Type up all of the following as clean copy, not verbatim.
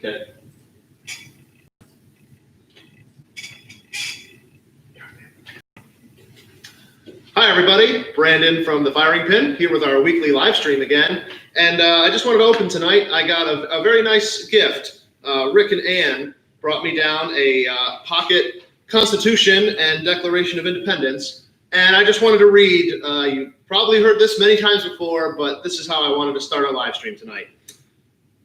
Okay. Hi, everybody. Brandon from the Firing Pin here with our weekly live stream again. And I just wanted to open tonight. I got a very nice gift. Rick and Ann brought me down a pocket Constitution and Declaration of Independence. And I just wanted to read. You've probably heard this many times before, but this is how I wanted to start our live stream tonight.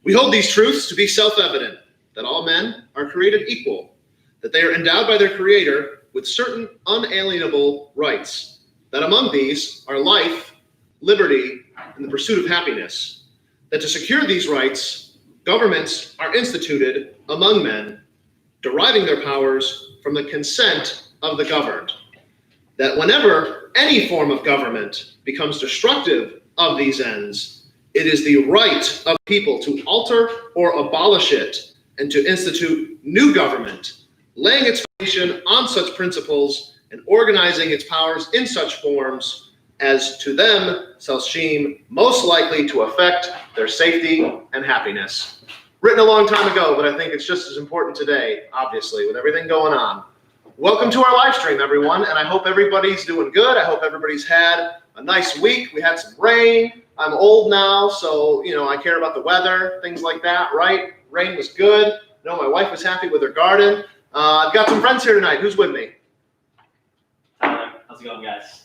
We hold these truths to be self-evident, that all men are created equal, that they are endowed by their Creator with certain unalienable rights, that among these are life, liberty, and the pursuit of happiness, that to secure these rights, governments are instituted among men, deriving their powers from the consent of the governed, that whenever any form of government becomes destructive of these ends, it is the right of people to alter or abolish it and to institute new government, laying its foundation on such principles and organizing its powers in such forms as to them shall seem most likely to affect their safety and happiness. Written a long time ago, but I think it's just as important today, obviously, with everything going on. Welcome to our live stream, everyone, and I hope everybody's doing good. I hope everybody's had a nice week. We had some rain. I'm old now, so, I care about the weather, things like that, right? Rain was good. I know my wife was happy with her garden. I've got some friends here tonight. Who's with me? How's it going, guys?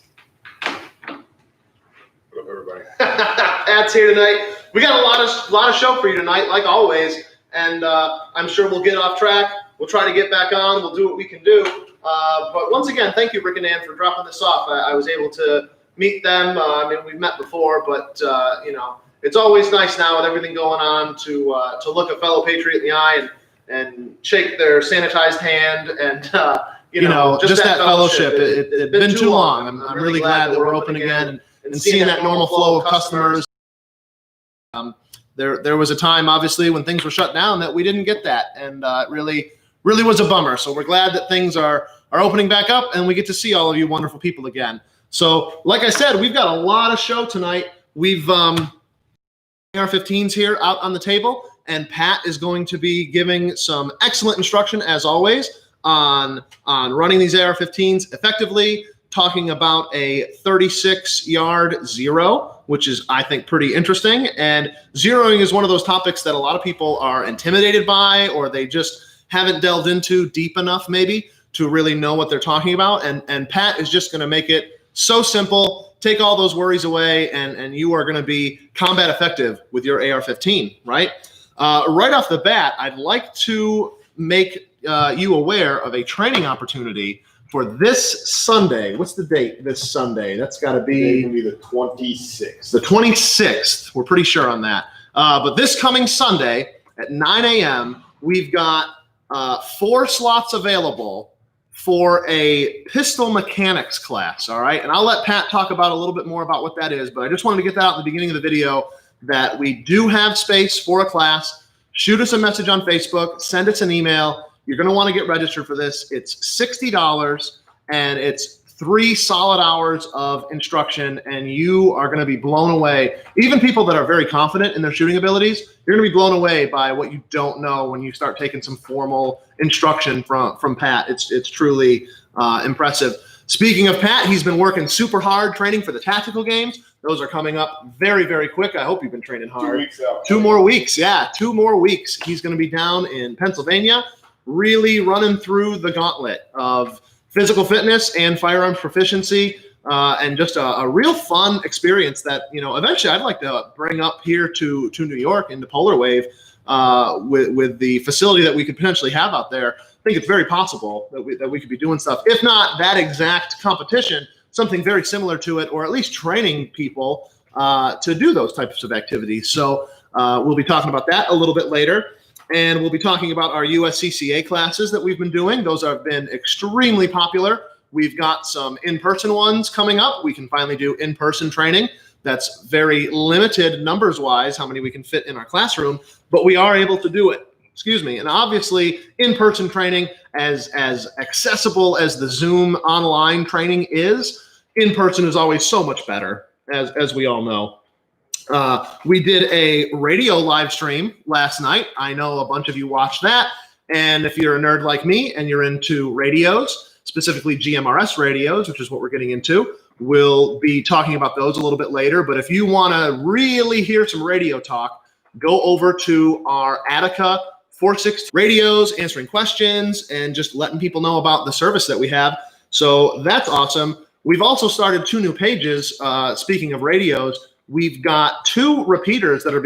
What up, everybody? Pat's here tonight. We got a lot of show for you tonight, like always, and I'm sure we'll get off track. We'll try to get back on. We'll do what we can do. But once again, thank you, Rick and Ann, for dropping this off. I was able to meet them. We've met before, but it's always nice now with everything going on to look a fellow patriot in the eye and shake their sanitized hand and. Just that fellowship. It's been too long. I'm really glad that we're open again and seeing that normal flow of customers. There was a time, obviously, when things were shut down that we didn't get that, and it really was a bummer. So we're glad that things are opening back up, and we get to see all of you wonderful people again. So, like I said, we've got a lot of show tonight. We've AR-15s here out on the table, and Pat is going to be giving some excellent instruction, as always, on running these AR-15s effectively, talking about a 36-yard zero, which is, I think, pretty interesting. And zeroing is one of those topics that a lot of people are intimidated by, or they just haven't delved into deep enough, maybe, to really know what they're talking about. And Pat is just going to make it so simple, take all those worries away, and you are going to be combat effective with your AR-15, right? Right off the bat, I'd like to make you aware of a training opportunity for this Sunday. What's the date this Sunday? That's got to be the 26th. The 26th. We're pretty sure on that. But this coming Sunday at 9 a.m., we've got 4 slots available for a pistol mechanics class, all right? And I'll let Pat talk about a little bit more about what that is, but I just wanted to get that out at the beginning of the video that we do have space for a class. Shoot us a message on Facebook, send us an email. You're going to want to get registered for this. It's $60, and it's 3 solid hours of instruction, and you are going to be blown away. Even people that are very confident in their shooting abilities, you're going to be blown away by what you don't know when you start taking some formal instruction from Pat. It's truly impressive. Speaking of Pat, he's been working super hard training for the tactical games. Those are coming up very, very quick. I hope you've been training hard. 2 weeks out. 2 more weeks. Yeah, 2 more weeks. He's going to be down in Pennsylvania, really running through the gauntlet of physical fitness and firearms proficiency, and just a real fun experience that, eventually I'd like to bring up here to New York into Polar Wave with the facility that we could potentially have out there. I think it's very possible that we could be doing stuff, if not that exact competition, something very similar to it, or at least training people to do those types of activities. So we'll be talking about that a little bit later. And we'll be talking about our USCCA classes that we've been doing. Those have been extremely popular. We've got some in-person ones coming up. We can finally do in-person training. That's very limited numbers-wise, how many we can fit in our classroom, but we are able to do it. Excuse me. And obviously, in-person training, as accessible as the Zoom online training is, in-person is always so much better, as we all know. We did a radio live stream last night. I know a bunch of you watched that. And if you're a nerd like me and you're into radios, specifically GMRS radios, which is what we're getting into, we'll be talking about those a little bit later. But if you want to really hear some radio talk, go over to our Attica 460 radios, answering questions and just letting people know about the service that we have. So that's awesome. We've also started 2 new pages. Speaking of radios, we've got 2 repeaters that are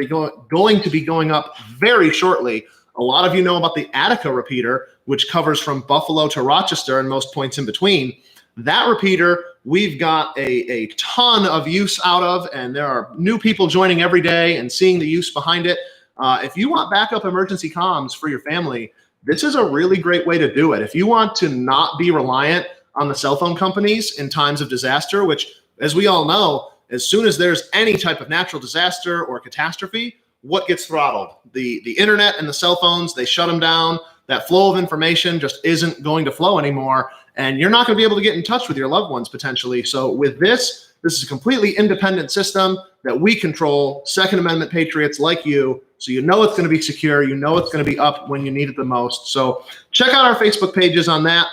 going to be going up very shortly. A lot of you know about the Attica repeater, which covers from Buffalo to Rochester and most points in between. That repeater, we've got a ton of use out of, and there are new people joining every day and seeing the use behind it. If you want backup emergency comms for your family, this is a really great way to do it. If you want to not be reliant on the cell phone companies in times of disaster, which, as we all know, as soon as there's any type of natural disaster or catastrophe, what gets throttled? The internet and the cell phones, they shut them down. That flow of information just isn't going to flow anymore, and you're not going to be able to get in touch with your loved ones potentially. So with this is a completely independent system that we control, Second Amendment patriots like you, so you know it's going to be secure, you know it's going to be up when you need it the most. So check out our Facebook pages on that.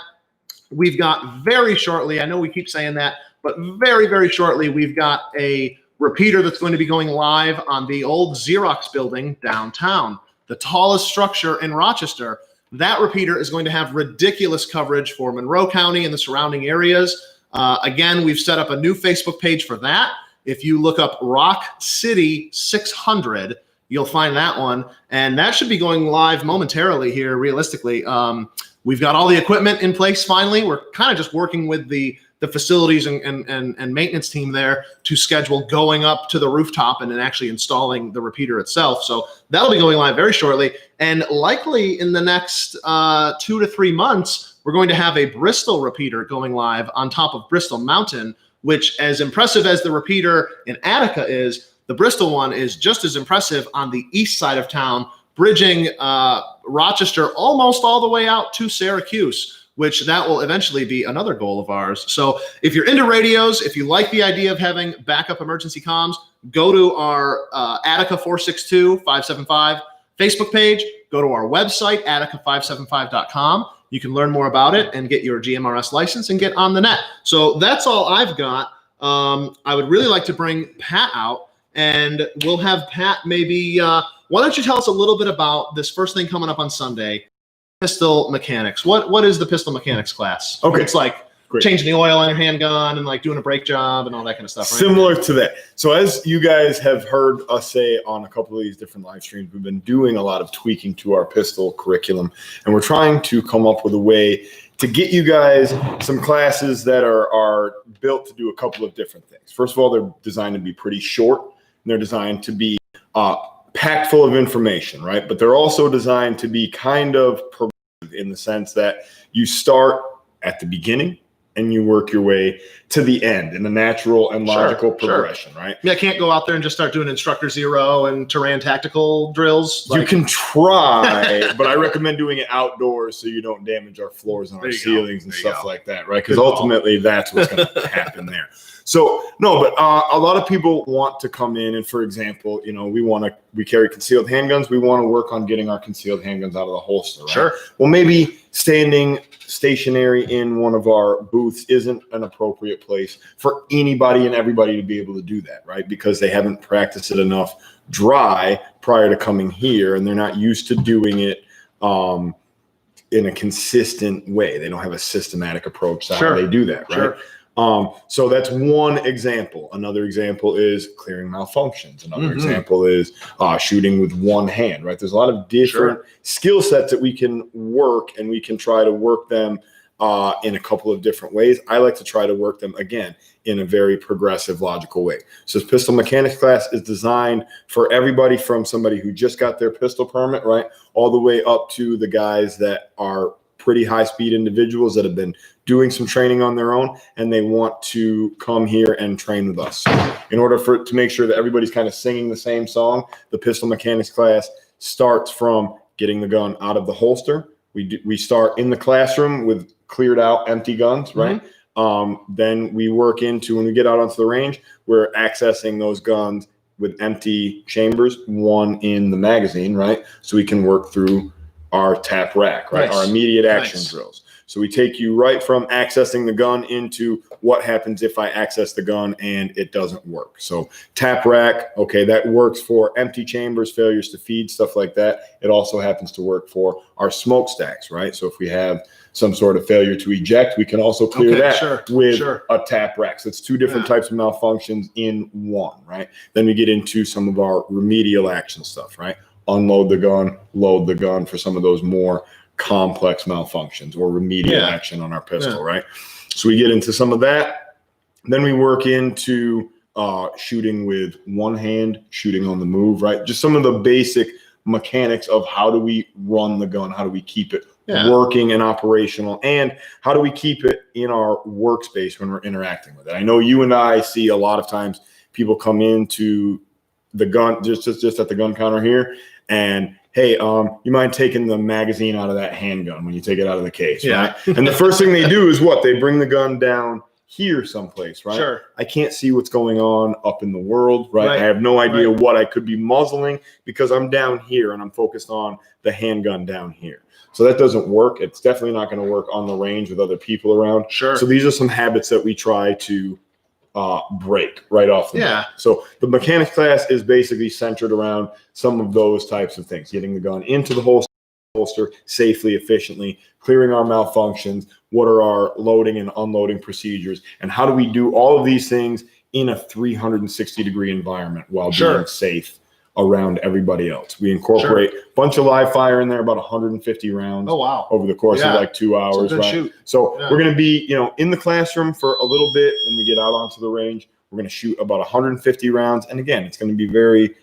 We've got very shortly, I know we keep saying that, but very, very shortly, we've got a repeater that's going to be going live on the old Xerox building downtown, the tallest structure in Rochester. That repeater is going to have ridiculous coverage for Monroe County and the surrounding areas. Again, we've set up a new Facebook page for that. If you look up Rock City 600, you'll find that one. And that should be going live momentarily here, realistically. We've got all the equipment in place finally. We're kind of just working with the facilities and maintenance team there to schedule going up to the rooftop and then actually installing the repeater itself. So that'll be going live very shortly. And likely in the next 2 to 3 months, we're going to have a Bristol repeater going live on top of Bristol Mountain, which, as impressive as the repeater in Attica is, the Bristol one is just as impressive on the east side of town, bridging Rochester almost all the way out to Syracuse, which that will eventually be another goal of ours. So if you're into radios, if you like the idea of having backup emergency comms, go to our Attica 462-575 Facebook page, go to our website, attica575.com. You can learn more about it and get your GMRS license and get on the net. So that's all I've got. I would really like to bring Pat out, and we'll have Pat maybe, why don't you tell us a little bit about this first thing coming up on Sunday, pistol mechanics. What is the pistol mechanics class? Okay. It's like changing the oil on your handgun and like doing a brake job and all that kind of stuff, right? Similar to that. So as you guys have heard us say on a couple of these different live streams, we've been doing a lot of tweaking to our pistol curriculum, and we're trying to come up with a way to get you guys some classes that are built to do a couple of different things. First of all, they're designed to be pretty short, and they're designed to be packed full of information, right? But they're also designed to be kind of progressive in the sense that you start at the beginning and you work your way to the end in a natural and logical progression, right? Yeah, I can't go out there and just start doing instructor zero and Terran tactical drills. You can try, but I recommend doing it outdoors so you don't damage our floors and our ceilings and stuff like that, right? Because ultimately that's what's going to happen there. So no, but a lot of people want to come in and, for example, you know, we carry concealed handguns. We want to work on getting our concealed handguns out of the holster, right? Sure. Well, maybe standing stationary in one of our booths isn't an appropriate place for anybody and everybody to be able to do that, right? Because they haven't practiced it enough dry prior to coming here, and they're not used to doing it in a consistent way. They don't have a systematic approach to how they do that, right? So that's one example. Another example is clearing malfunctions. Another example is shooting with one hand, right? There's a lot of different skill sets that we can work, and we can try to work them in a couple of different ways. I like to try to work them, again, in a very progressive, logical way. So this pistol mechanics class is designed for everybody from somebody who just got their pistol permit, right, all the way up to the guys that are pretty high-speed individuals that have been doing some training on their own, and they want to come here and train with us. So in order to make sure that everybody's kind of singing the same song, the pistol mechanics class starts from getting the gun out of the holster. We start in the classroom with cleared out empty guns, right? Then we work into, when we get out onto the range, we're accessing those guns with empty chambers, one in the magazine, right? So we can work through our tap rack, right? Nice. Our immediate action Nice. drills. So we take you right from accessing the gun into what happens if I access the gun and it doesn't work. So tap rack, okay, that works for empty chambers, failures to feed, stuff like that. It also happens to work for our smokestacks, right? So if we have some sort of failure to eject, we can also clear that with a tap rack. So it's two different types of malfunctions in one, right? Then we get into some of our remedial action stuff, right? Unload the gun, load the gun for some of those more complex malfunctions or remedial action on our pistol, right? So we get into some of that. Then we work into shooting with one hand, shooting on the move, right? Just some of the basic mechanics of how do we run the gun, how do we keep it working and operational, and how do we keep it in our workspace when we're interacting with it. I know you and I see a lot of times people come into the gun, just at the gun counter here, and hey, you mind taking the magazine out of that handgun when you take it out of the case, right? And the first thing they do is what? They bring the gun down here someplace, right? Sure. I can't see what's going on up in the world, right? I have no idea what I could be muzzling because I'm down here and I'm focused on the handgun down here. So that doesn't work. It's definitely not going to work on the range with other people around. Sure. So these are some habits that we try to break right off the bat. So the mechanics class is basically centered around some of those types of things, getting the gun into the holster safely, efficiently, clearing our malfunctions, what are our loading and unloading procedures, and how do we do all of these things in a 360-degree environment while being safe around everybody else. We incorporate a bunch of live fire in there, about 150 rounds over the course of like 2 hours, right? So we're going to be, in the classroom for a little bit, and we get out onto the range. We're going to shoot about 150 rounds. And again, it's going to be very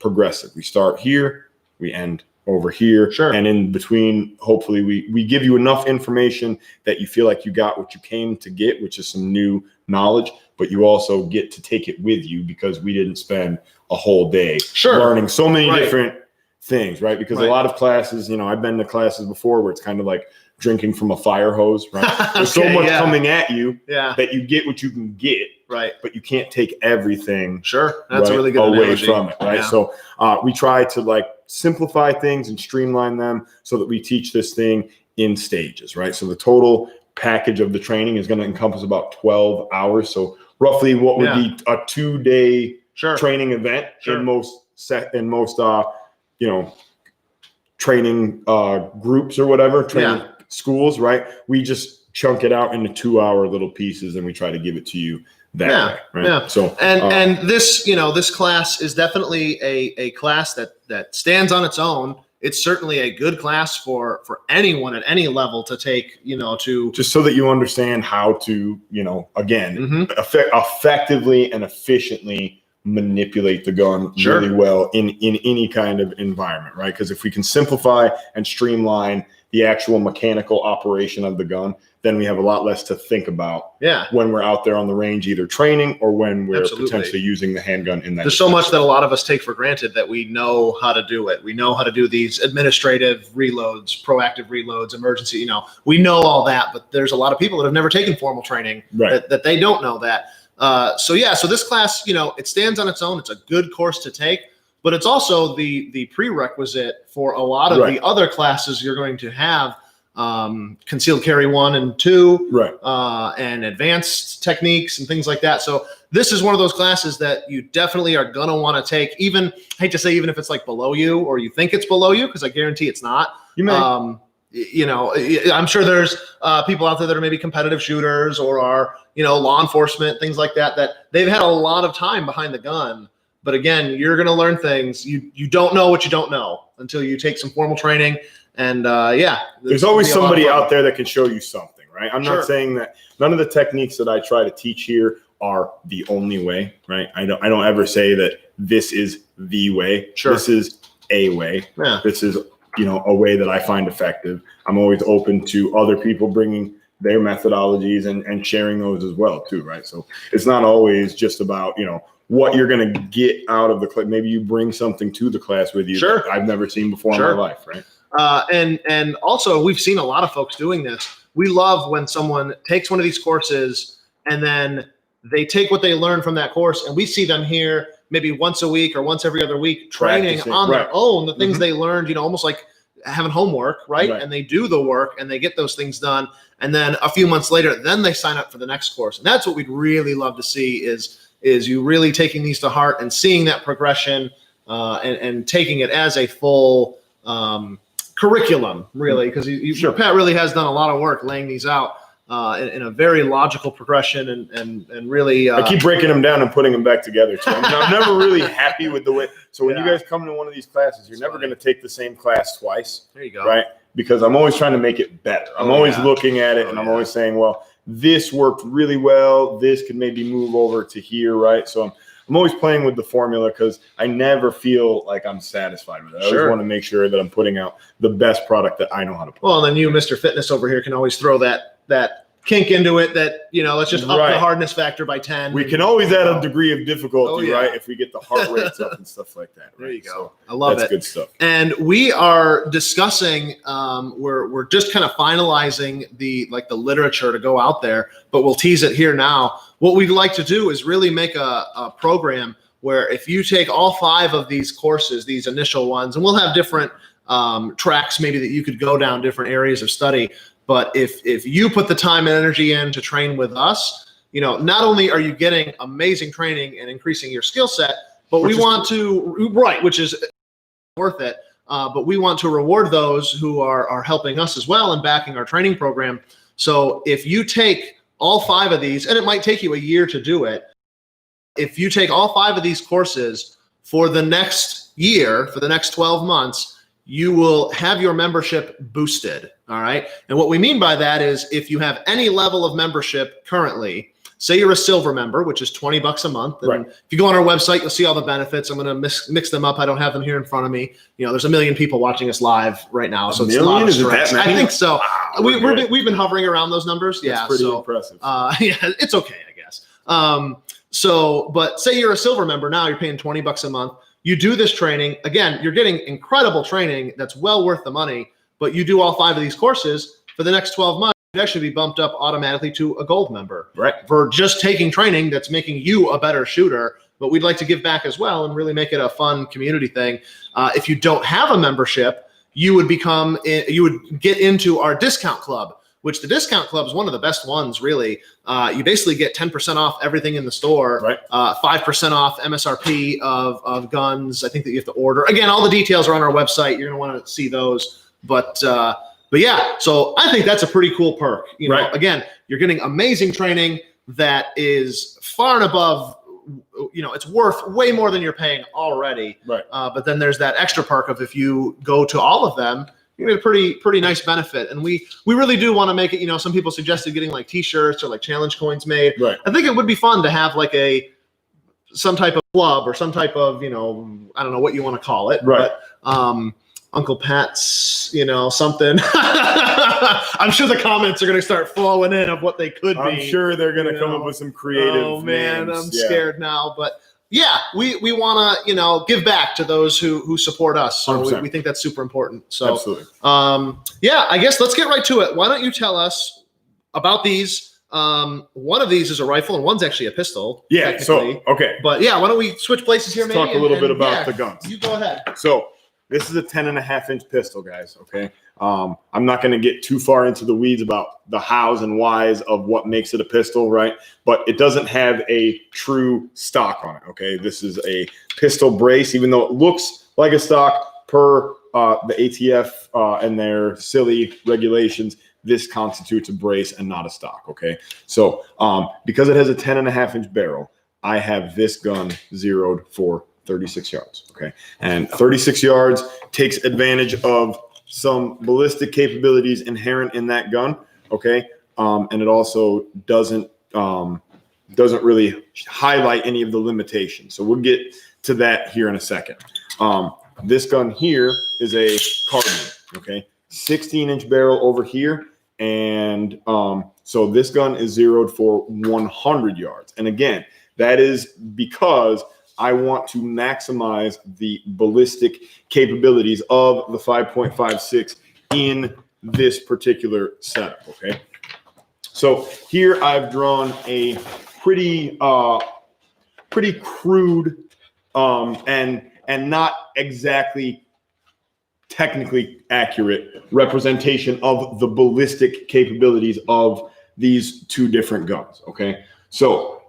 progressive. We start here, we end over here. And in between, hopefully we give you enough information that you feel like you got what you came to get, which is some new knowledge, but you also get to take it with you because we didn't spend a whole day learning so many different things, right? Because a lot of classes, I've been to classes before where it's kind of like drinking from a fire hose, right? There's so much coming at you that you get what you can get, but you can't take everything That's a really good away analogy. from it, right? So we try to simplify things and streamline them so that we teach this thing in stages, right? So the total package of the training is going to encompass about 12 hours. So roughly what would be a 2-day training event in most training groups or whatever, training schools, right? We just chunk it out into 2-hour little pieces and we try to give it to you that way, right? So and this, this class is definitely a class that stands on its own. It's certainly a good class for anyone at any level to take, to just so that you understand how to, again, effectively and efficiently manipulate the gun really well in any kind of environment, right? Because if we can simplify and streamline the actual mechanical operation of the gun, then we have a lot less to think about when we're out there on the range, either training or when we're potentially using the handgun in that. There's so much that a lot of us take for granted that we know how to do it. We know how to do these administrative reloads, proactive reloads, emergency, we know all that, but there's a lot of people that have never taken formal training that they don't know that. So this class, it stands on its own. It's a good course to take, but it's also the prerequisite for a lot of the other classes you're going to have, concealed carry 1 and 2, and advanced techniques and things like that. So this is one of those classes that you definitely are going to want to take, even if it's below you or you think it's below you, because I guarantee it's not. You may. I'm sure there's people out there that are maybe competitive shooters or are, law enforcement, things like that they've had a lot of time behind the gun. But again, you're going to learn things. You don't know what you don't know until you take some formal training. And there's always somebody out there that can show you something, right? I'm not saying that none of the techniques that I try to teach here are the only way, right? I don't ever say that this is the way. This is a way. This is a way that I find effective. I'm always open to other people bringing their methodologies and sharing those as well too, right? So it's not always just about, what you're going to get out of the class. Maybe you bring something to the class with you that I've never seen before in my life, right? And also we've seen a lot of folks doing this. We love when someone takes one of these courses and then they take what they learned from that course and we see them here maybe once a week or once every other week training Practicing, on right. their own, the things they learned, almost like having homework, right? Right. And they do the work and they get those things done. And then a few months later, then they sign up for the next course. And that's what we'd really love to see is you really taking these to heart and seeing that progression and taking it as a full curriculum, really, because Sure. Pat really has done a lot of work laying these out in a very logical progression and really. I keep breaking them down and putting them back together too. I'm never really happy with the way. So when you guys come to one of these classes, you're never going to take the same class twice. There you go. Right? Because I'm always trying to make it better. I'm always looking at it and I'm always saying, well, this worked really well. This could maybe move over to here, right? So I'm always playing with the formula because I never feel like I'm satisfied with it. I always want to make sure that I'm putting out the best product that I know how to put. Well, and then you, Mr. Fitness over here, can always throw that kink into it that, let's just up the hardness factor by 10. We can always add a degree of difficulty, right? If we get the heart rates up and stuff like that. Right? There you go. So I love it. That's good stuff. And we are discussing, we're just kind of finalizing the literature to go out there, but we'll tease it here now. What we'd like to do is really make a program where if you take all 5 of these courses, these initial ones, and we'll have different tracks maybe that you could go down, different areas of study. But if you put the time and energy in to train with us, not only are you getting amazing training and increasing your skill set, but which is worth it. But we want to reward those who are helping us as well and backing our training program. So if you take all 5 of these, and it might take you a year to do it, if you take all 5 of these courses for the next year, for the next 12 months, you will have your membership boosted. All right. And what we mean by that is if you have any level of membership currently, say you're a silver member, which is $20 a month. And if you go on our website, you'll see all the benefits. I'm going to mix them up. I don't have them here in front of me. There's 1 million people watching us live right now. So it's a lot of stress. I think so. Wow, we've been hovering around those numbers. That's pretty impressive. It's okay, I guess. But say you're a silver member now, you're paying $20 a month. You do this training. Again, you're getting incredible training that's well worth the money, but you do all 5 of these courses for the next 12 months, you'd actually be bumped up automatically to a gold member. Right. For just taking training that's making you a better shooter. But we'd like to give back as well and really make it a fun community thing. If you don't have a membership, you would get into our discount club, which the discount club is one of the best ones, really. You basically get 10% off everything in the store, 5% off MSRP of guns. I think that you have to order. Again, all the details are on our website. You're going to want to see those. But yeah, so I think that's a pretty cool perk. Again, you're getting amazing training that is far and above, it's worth way more than you're paying already. Right. But then there's that extra perk of if you go to all of them, you get a pretty nice benefit. And we really do want to make it, some people suggested getting like t-shirts or like challenge coins made. Right. I think it would be fun to have like some type of club or some type of, I don't know what you want to call it. Right. But Uncle Pat's, something. I'm sure the comments are going to start flowing in of what they could be. I'm sure they're going to come up with some creative Oh man, names. I'm scared now, but yeah, we want to, give back to those who support us. So we think that's super important. So, absolutely. Yeah, I guess let's get right to it. Why don't you tell us about these? One of these is a rifle and one's actually a pistol. Yeah. So, okay. But yeah, why don't we switch places here? Let's talk a little bit about the guns. You go ahead. So this is a 10.5-inch pistol, guys. Okay. I'm not going to get too far into the weeds about the hows and whys of what makes it a pistol, right? But it doesn't have a true stock on it, okay? This is a pistol brace, even though it looks like a stock per the ATF and their silly regulations. This constitutes a brace and not a stock, okay? So because it has a 10.5-inch barrel, I have this gun zeroed for 36 yards, okay? And 36 yards takes advantage of some ballistic capabilities inherent in that gun, okay? And it also doesn't really highlight any of the limitations. So we'll get to that here in a second. This gun here is a carbine, okay? 16-inch barrel over here. And so this gun is zeroed for 100 yards. And again, that is because I want to maximize the ballistic capabilities of the 5.56 in this particular setup, okay? So here I've drawn a pretty crude and not exactly technically accurate representation of the ballistic capabilities of these two different guns. Okay, so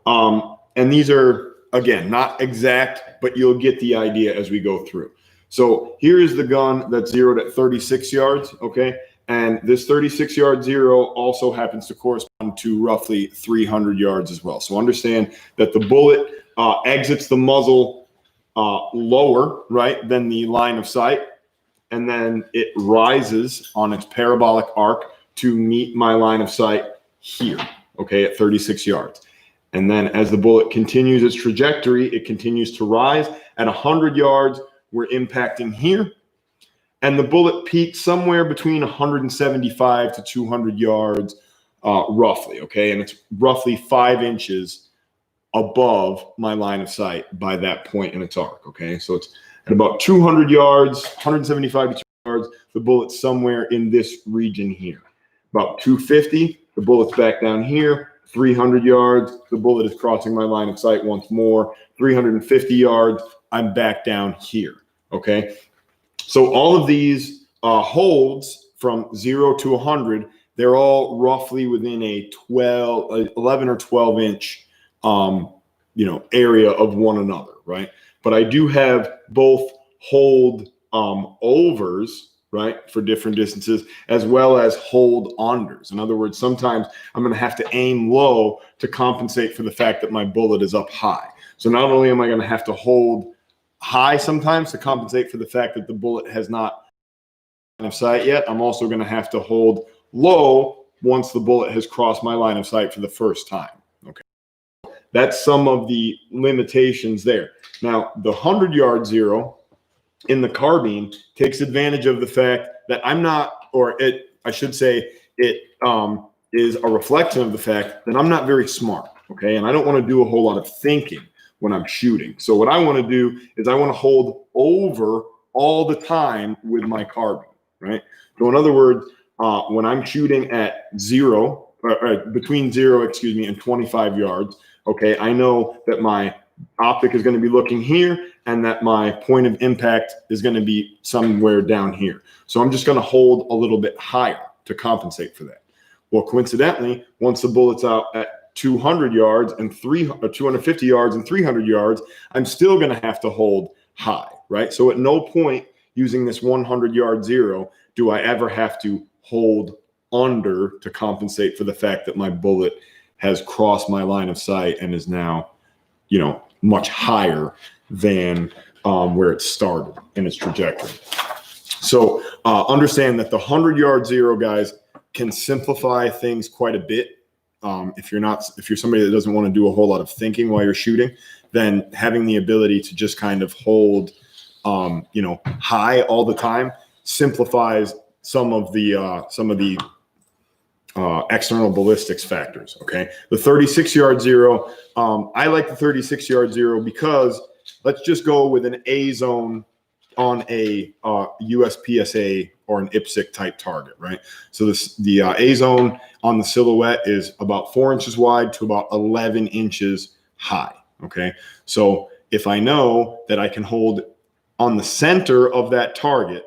and these are again not exact, but you'll get the idea as we go through. So here is the gun that's zeroed at 36 yards. Okay, and this 36-yard zero also happens to correspond to roughly 300 yards as well. So understand that the bullet exits the muzzle lower, right, than the line of sight, and then it rises on its parabolic arc to meet my line of sight here, okay, at 36 yards. And then as the bullet continues its trajectory, it continues to rise. At 100 yards, we're impacting here. And the bullet peaks somewhere between 175 to 200 yards, roughly, okay? And it's roughly 5 inches above my line of sight by that point in its arc, okay? So it's at about 200 yards, 175 to 200 yards, the bullet's somewhere in this region here. About 250, the bullet's back down here. 300 yards, the bullet is crossing my line of sight once more. 350 yards, I'm back down here, okay? So all of these holds from 0 to 100, they're all roughly within a 11 or 12 inch, area of one another, right? But I do have both hold overs, right, for different distances, as well as hold unders. In other words, sometimes I'm going to have to aim low to compensate for the fact that my bullet is up high. So not only am I going to have to hold high sometimes to compensate for the fact that the bullet has not line of sight yet, I'm also going to have to hold low once the bullet has crossed my line of sight for the first time. Okay, that's some of the limitations there. Now, the 100-yard zero in the carbine takes advantage of the fact that I'm not, or it, I should say, it is a reflection of the fact that I'm not very smart, okay? And I don't want to do a whole lot of thinking when I'm shooting. So what I want to do is I want to hold over all the time with my carbine, right? So in other words, when I'm shooting at between 0, and 25 yards, okay, I know that my optic is going to be looking here and that my point of impact is going to be somewhere down here. So I'm just going to hold a little bit higher to compensate for that. Well, coincidentally, once the bullet's out at 200 yards and 250 yards and 300 yards, I'm still going to have to hold high, right? So at no point using this 100-yard zero do I ever have to hold under to compensate for the fact that my bullet has crossed my line of sight and is now, much higher than where it started in its trajectory. So understand that the 100-yard zero, guys, can simplify things quite a bit. If you're somebody that doesn't want to do a whole lot of thinking while you're shooting, then having the ability to just kind of hold, high all the time simplifies some of the external ballistics factors. Okay, the 36-yard zero. I like the 36-yard zero because let's just go with an A zone on a USPSA or an IPSC type target, right? So the A zone on the silhouette is about 4 inches wide to about 11 inches high. Okay, so if I know that I can hold on the center of that target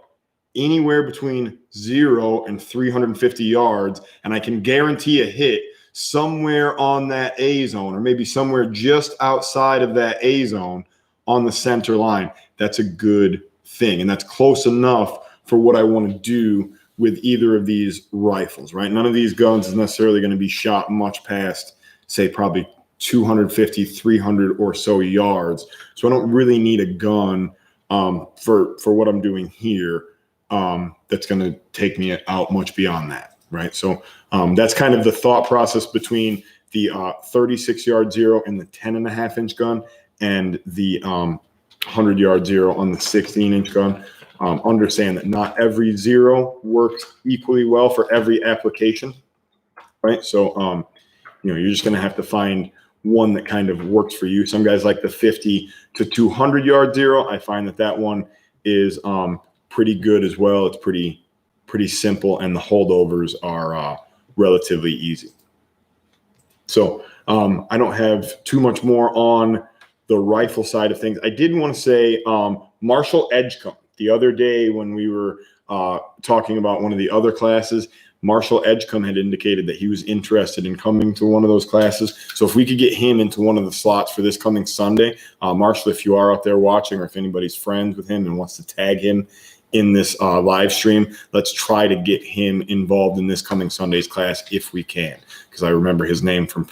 anywhere between 0 and 350 yards, and I can guarantee a hit somewhere on that A zone, or maybe somewhere just outside of that A zone on the center line, that's a good thing. And that's close enough for what I want to do with either of these rifles, right? None of these guns is necessarily going to be shot much past, say, probably 250, 300 or so yards. So I don't really need a gun for what I'm doing here. That's going to take me out much beyond that, right? So that's kind of the thought process between the 36-yard zero and the 10.5-inch gun and the 100-yard zero on the 16-inch gun. Understand that not every zero works equally well for every application, right? So, you're just going to have to find one that kind of works for you. Some guys like the 50 to 200-yard zero. I find that one is pretty good as well. It's pretty simple, and the holdovers are relatively easy. So I don't have too much more on the rifle side of things. I did want to say Marshall Edgecombe. The other day when we were talking about one of the other classes, Marshall Edgecombe had indicated that he was interested in coming to one of those classes. So if we could get him into one of the slots for this coming Sunday, Marshall, if you are out there watching, or if anybody's friends with him and wants to tag him in this live stream, let's try to get him involved in this coming Sunday's class if we can, because I remember his name from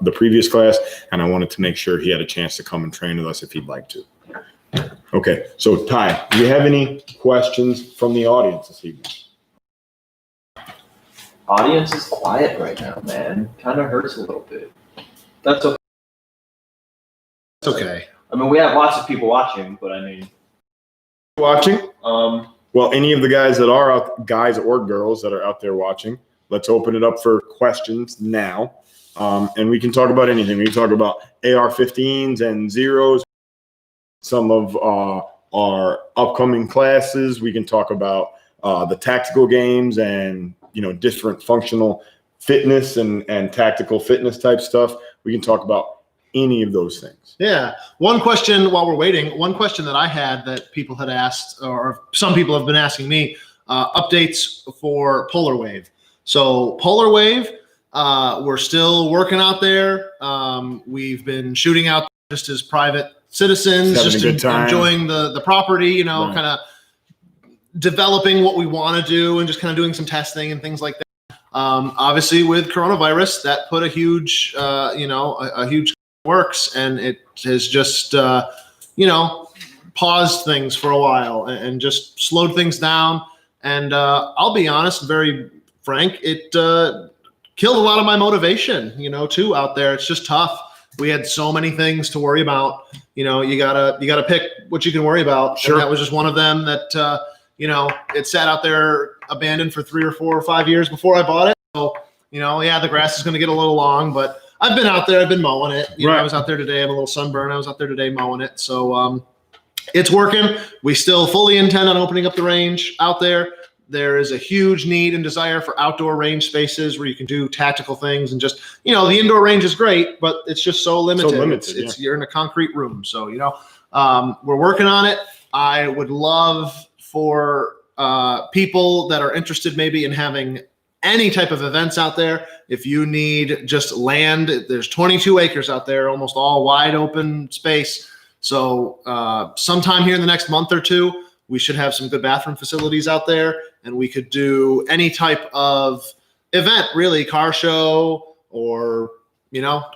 the previous class, and I wanted to make sure he had a chance to come and train with us if he'd like to. Okay, so Ty, do you have any questions from the audience this evening? Audience is quiet right now, man. Kind of hurts a little bit. That's okay. It's okay. I mean, we have lots of people watching, but I mean, Watching? Well, any of the guys that are out, guys or girls that are out there watching, let's open it up for questions now. And we can talk about anything. We can talk about AR-15s and zeros, some of our upcoming classes. We can talk about the tactical games and, you know, different functional fitness and tactical fitness type stuff. We can talk about any of those things. Yeah. One question while we're waiting, one question that I had that people had asked, or some people have been asking me, updates for Polar Wave. So Polar Wave, we're still working out there. We've been shooting out just as private citizens, just enjoying the property, you know, kind of developing what we want to do and just kind of doing some testing and things like that. Obviously with coronavirus, that put a huge, a huge works, and it has just, paused things for a while and just slowed things down. And I'll be honest, very frank, it killed a lot of my motivation, too, out there. It's just tough. We had so many things to worry about. You gotta pick what you can worry about. Sure. And that was just one of them that, it sat out there abandoned for 3 or 4 or 5 years before I bought it. So, the grass is going to get a little long, but I've been out there. I've been mowing it. I was out there today. I have a little sunburn. I was out there today mowing it. So it's working. We still fully intend on opening up the range out there. There is a huge need and desire for outdoor range spaces where you can do tactical things, and just, the indoor range is great, but it's just so limited. You're in a concrete room. So, we're working on it. I would love for people that are interested maybe in having any type of events out there. If you need just land, there's 22 acres out there, almost all wide open space. So sometime here in the next month or two, we should have some good bathroom facilities out there, and we could do any type of event, really, car show, or,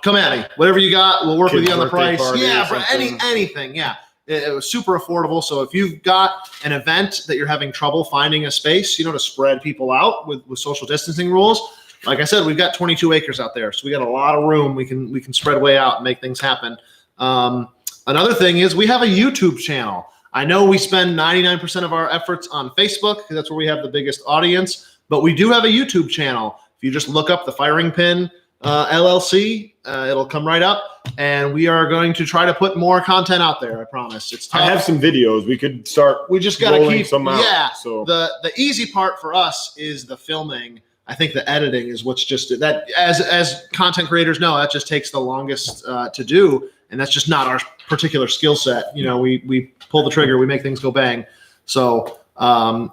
come at me. Whatever you got, we'll work with you on the price. Yeah, for anything, yeah. It was super affordable. So if you've got an event that you're having trouble finding a space, to spread people out with social distancing rules, like I said, we've got 22 acres out there. So we got a lot of room. We can spread way out and make things happen. Another thing is we have a YouTube channel. I know we spend 99% of our efforts on Facebook because that's where we have the biggest audience, but we do have a YouTube channel. If you just look up the Firing Pin LLC, it'll come right up, and we are going to try to put more content out there. I promise. It's tough. I have some videos. We could start. We just got to keep some out. Yeah. So the easy part for us is the filming. I think the editing is what's just that, as content creators know, that just takes the longest to do, and that's just not our particular skill set. We pull the trigger, we make things go bang. So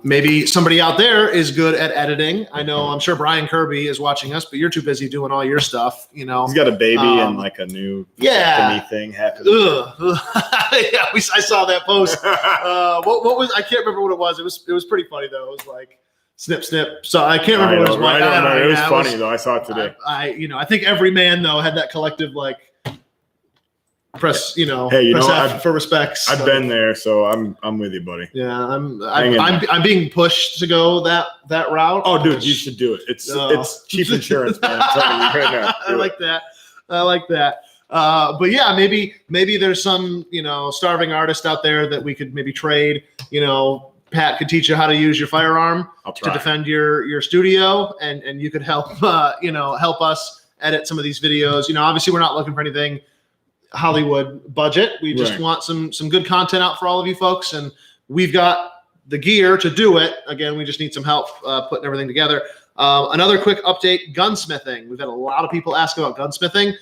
maybe somebody out there is good at editing. I'm sure Brian Kirby is watching us, but you're too busy doing all your stuff. He's got a baby and like a new thing happening. Yeah, I saw that post. What was, I can't remember what it was. It was pretty funny though. It was like snip, snip. So I can't remember what it was. I don't know. It was funny though. I saw it today. I think every man though had that collective press, hey, press F for respects. I've been there, so I'm with you, buddy. Yeah, I'm being pushed to go that route. Oh, dude, you should do it. It's cheap insurance, man. I'm telling you right now. I like that. But yeah, maybe there's some starving artist out there that we could maybe trade. Pat could teach you how to use your firearm to defend your studio, and you could help help us edit some of these videos. Obviously we're not looking for anything Hollywood budget. We just want some good content out for all of you folks, and we've got the gear to do it. Again, we just need some help putting everything together. Another quick update, gunsmithing. We've had a lot of people ask about gunsmithing.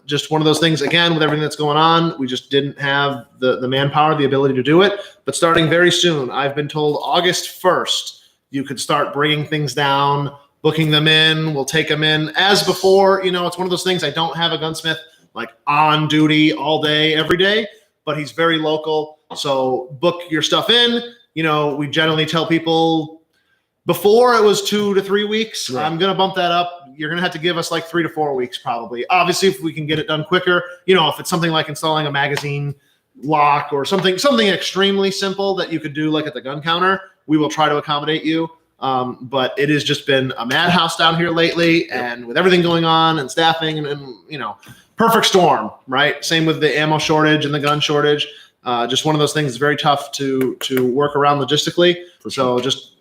Just one of those things, again, with everything that's going on, we just didn't have the manpower, the ability to do it. But starting very soon, I've been told August 1st, you could start bringing things down, booking them in. We'll take them in. As before, it's one of those things. I don't have a gunsmith like on duty all day, every day, but he's very local. So book your stuff in. We generally tell people before it was 2 to 3 weeks. Right. I'm going to bump that up. You're going to have to give us like 3 to 4 weeks probably. Obviously, if we can get it done quicker, if it's something like installing a magazine lock or something extremely simple that you could do like at the gun counter, we will try to accommodate you. But it has just been a madhouse down here lately, and with everything going on and staffing and perfect storm, right? Same with the ammo shortage and the gun shortage. Just one of those things that's very tough to work around logistically. So just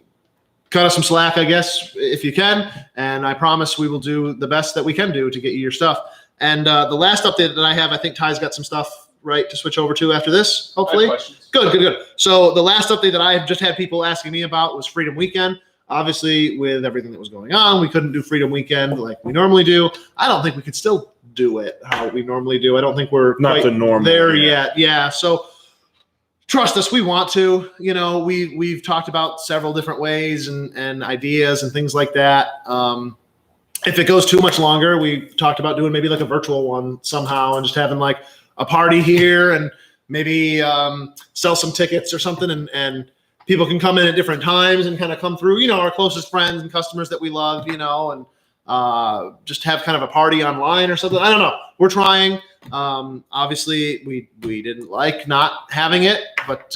cut us some slack, I guess, if you can. And I promise we will do the best that we can do to get you your stuff. And the last update that I have, I think Ty's got some stuff, right, to switch over to after this, hopefully. Good. So the last update that I have just had people asking me about was Freedom Weekend. Obviously, with everything that was going on, we couldn't do Freedom Weekend like we normally do. I don't think we could still do it how we normally do. I don't think we're not the norm there yet. Yeah. So trust us, we want to. We've talked about several different ways and ideas and things like that. If it goes too much longer, we've talked about doing maybe like a virtual one somehow and just having like a party here and maybe sell some tickets or something and people can come in at different times and kind of come through, our closest friends and customers that we love, and just have kind of a party online or something. I don't know. We're trying. Obviously, we didn't like not having it, but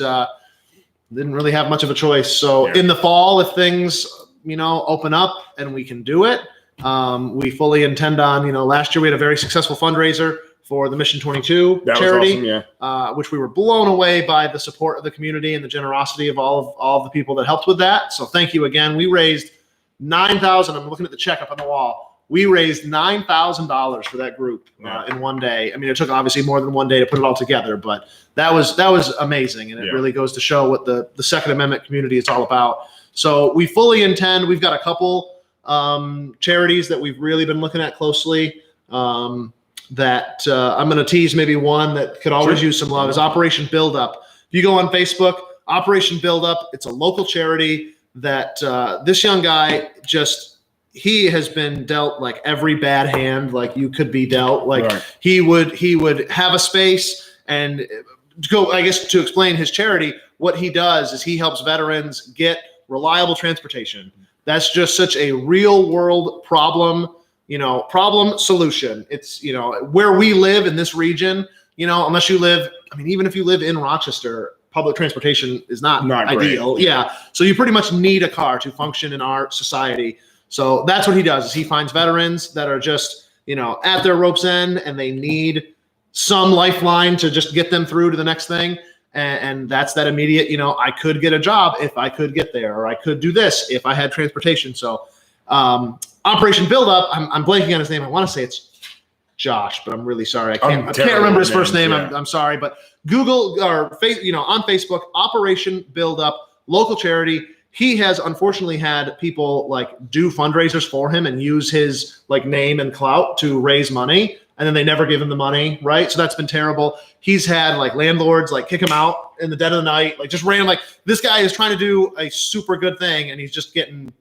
didn't really have much of a choice. So in the fall, if things, open up and we can do it, we fully intend on, last year we had a very successful fundraiser for the Mission 22 charity, was awesome, which we were blown away by the support of the community and the generosity of all of the people that helped with that. So thank you again. We raised $9,000. I'm looking at the check up on the wall. We raised $9,000 for that group in one day. I mean, it took obviously more than one day to put it all together, but that was amazing, and it really goes to show what the Second Amendment community is all about. So we fully intend. We've got a couple charities that we've really been looking at closely. That I'm going to tease maybe one that could always use some love is Operation Build Up. If you go on Facebook, Operation Build Up, it's a local charity that this young guy he has been dealt like every bad hand like you could be dealt. Like he would have a space and to explain his charity, what he does is he helps veterans get reliable transportation. That's just such a real world problem. Problem solution. It's, where we live in this region, unless you live, even if you live in Rochester, public transportation is not ideal. Great. Yeah. So you pretty much need a car to function in our society. So that's what he does is he finds veterans that are just, at their rope's end and they need some lifeline to just get them through to the next thing. And that's that immediate, I could get a job if I could get there, or I could do this if I had transportation. So, Operation Build Up. I'm blanking on his name. I want to say it's Josh, but I'm really sorry. I can't remember his first name. Yeah. I'm sorry, but Google or on Facebook, Operation Build Up, local charity. He has unfortunately had people like do fundraisers for him and use his like name and clout to raise money, and then they never give him the money, right? So that's been terrible. He's had like landlords like kick him out in the dead of the night, like just random. Like this guy is trying to do a super good thing, and he's just getting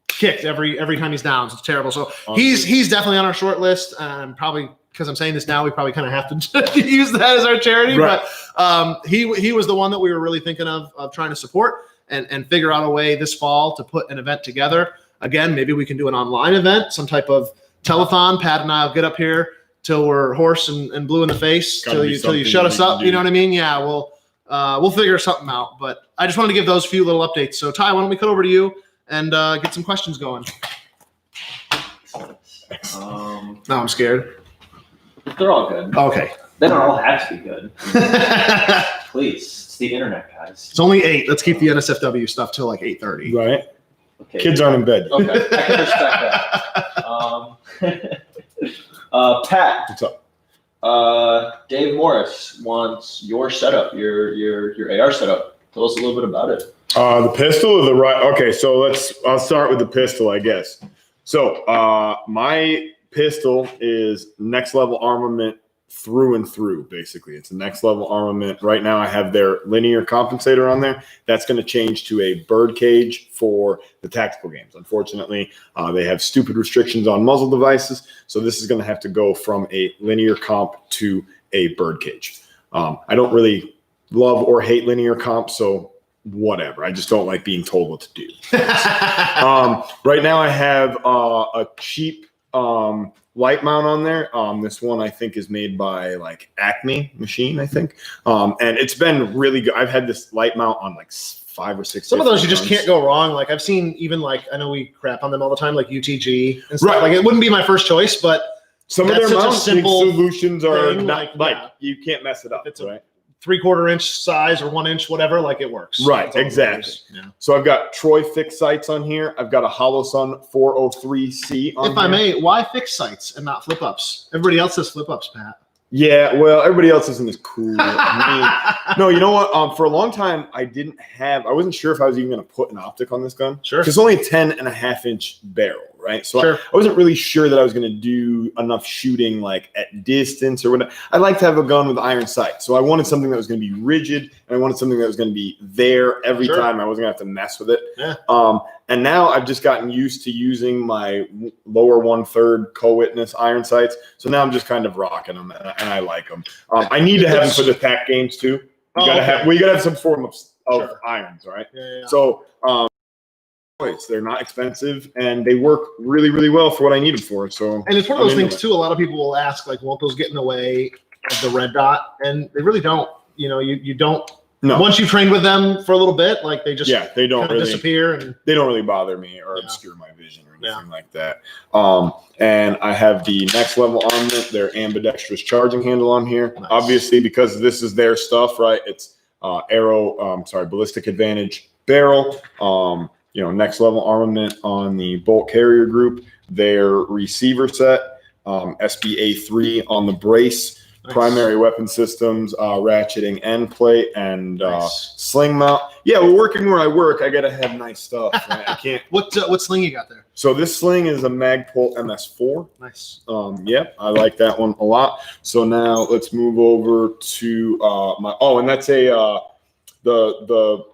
kicked every time he's down. So it's terrible. So he's definitely on our short list. Probably because I'm saying this now, we probably kind of have to use that as our charity. Right. But he was the one that we were really thinking of trying to support and figure out a way this fall to put an event together. Again, maybe we can do an online event, some type of telethon. Pat and I will get up here till we're hoarse and blue in the face till you shut us up. You know what I mean? Yeah, we'll figure something out. But I just wanted to give those few little updates. So Ty, why don't we cut over to you and get some questions going? No, I'm scared. They're all good. Okay. They don't all have to be good. Please, it's the internet, guys. It's only 8. Let's keep the NSFW stuff till like 8:30. Right. Okay. Kids aren't in bed. Okay, I can respect that. Pat. What's up? Dave Morris wants your setup, your AR setup. Tell us a little bit about it. The pistol or okay, so I'll start with the pistol, I guess. So my pistol is next level armament through and through. Basically, it's a next level armament. Right now, I have their linear compensator on there. That's going to change to a bird cage for the tactical games. Unfortunately, they have stupid restrictions on muzzle devices, so this is going to have to go from a linear comp to a bird cage. I don't really love or hate linear comp, so whatever. I just don't like being told what to do. Right now, I have a cheap light mount on there. This one I think is made by like Acme Machine, I think. And it's been really good. I've had this light mount on like 5 or 6. Some of those you just can't go wrong. Like I've seen even like, I know we crap on them all the time, like UTG and stuff. Right. Like it wouldn't be my first choice, but some of their mounting solutions are thing, not you can't mess it up. It's right. 3/4 inch size or 1 inch, whatever, like it works. Right, exactly. Yeah. So I've got Troy fixed sights on here. I've got a Hollow Sun 403C on If I may, why fix sights and not flip ups? Everybody else says flip ups, Pat. Yeah, well, everybody else isn't as cool. No, you know what? For a long time, I wasn't sure if I was even going to put an optic on this gun. Sure. It's only a 10.5-inch barrel, right? So Sure. I wasn't really sure that I was going to do enough shooting like at distance or whatever. I like to have a gun with iron sight. So I wanted something that was going to be rigid, and I wanted something that was going to be there every Sure. time. I wasn't going to have to mess with it. Yeah. And now I've just gotten used to using my lower 1/3 co-witness iron sights. So now I'm just kind of rocking them, and I like them. I need to have them for the TAC games too. We gotta have some form of Sure. irons, right? Yeah. So they're not expensive, and they work really, really well for what I need them for. So, And it's one of those things too. A lot of people will ask, like, won't those get in the way of the red dot? And they really don't. You know, you don't. No. Once you train with them for a little bit, like they just they don't kind of really disappear, and they don't really bother me or Yeah. obscure my vision or anything like that. And I have the next level armament, their ambidextrous charging handle on here. Nice. Obviously, because this is their stuff, right? It's ballistic advantage barrel. Next level armament on the bolt carrier group, their receiver set, SBA3 on the brace. Nice. Primary weapon systems, ratcheting end plate, and Nice. sling mount. Yeah, we're working where I work. I gotta have nice stuff. Right? I can't. What sling you got there? So this sling is a Magpul MS4. Nice. I like that one a lot. So now let's move over to and that's the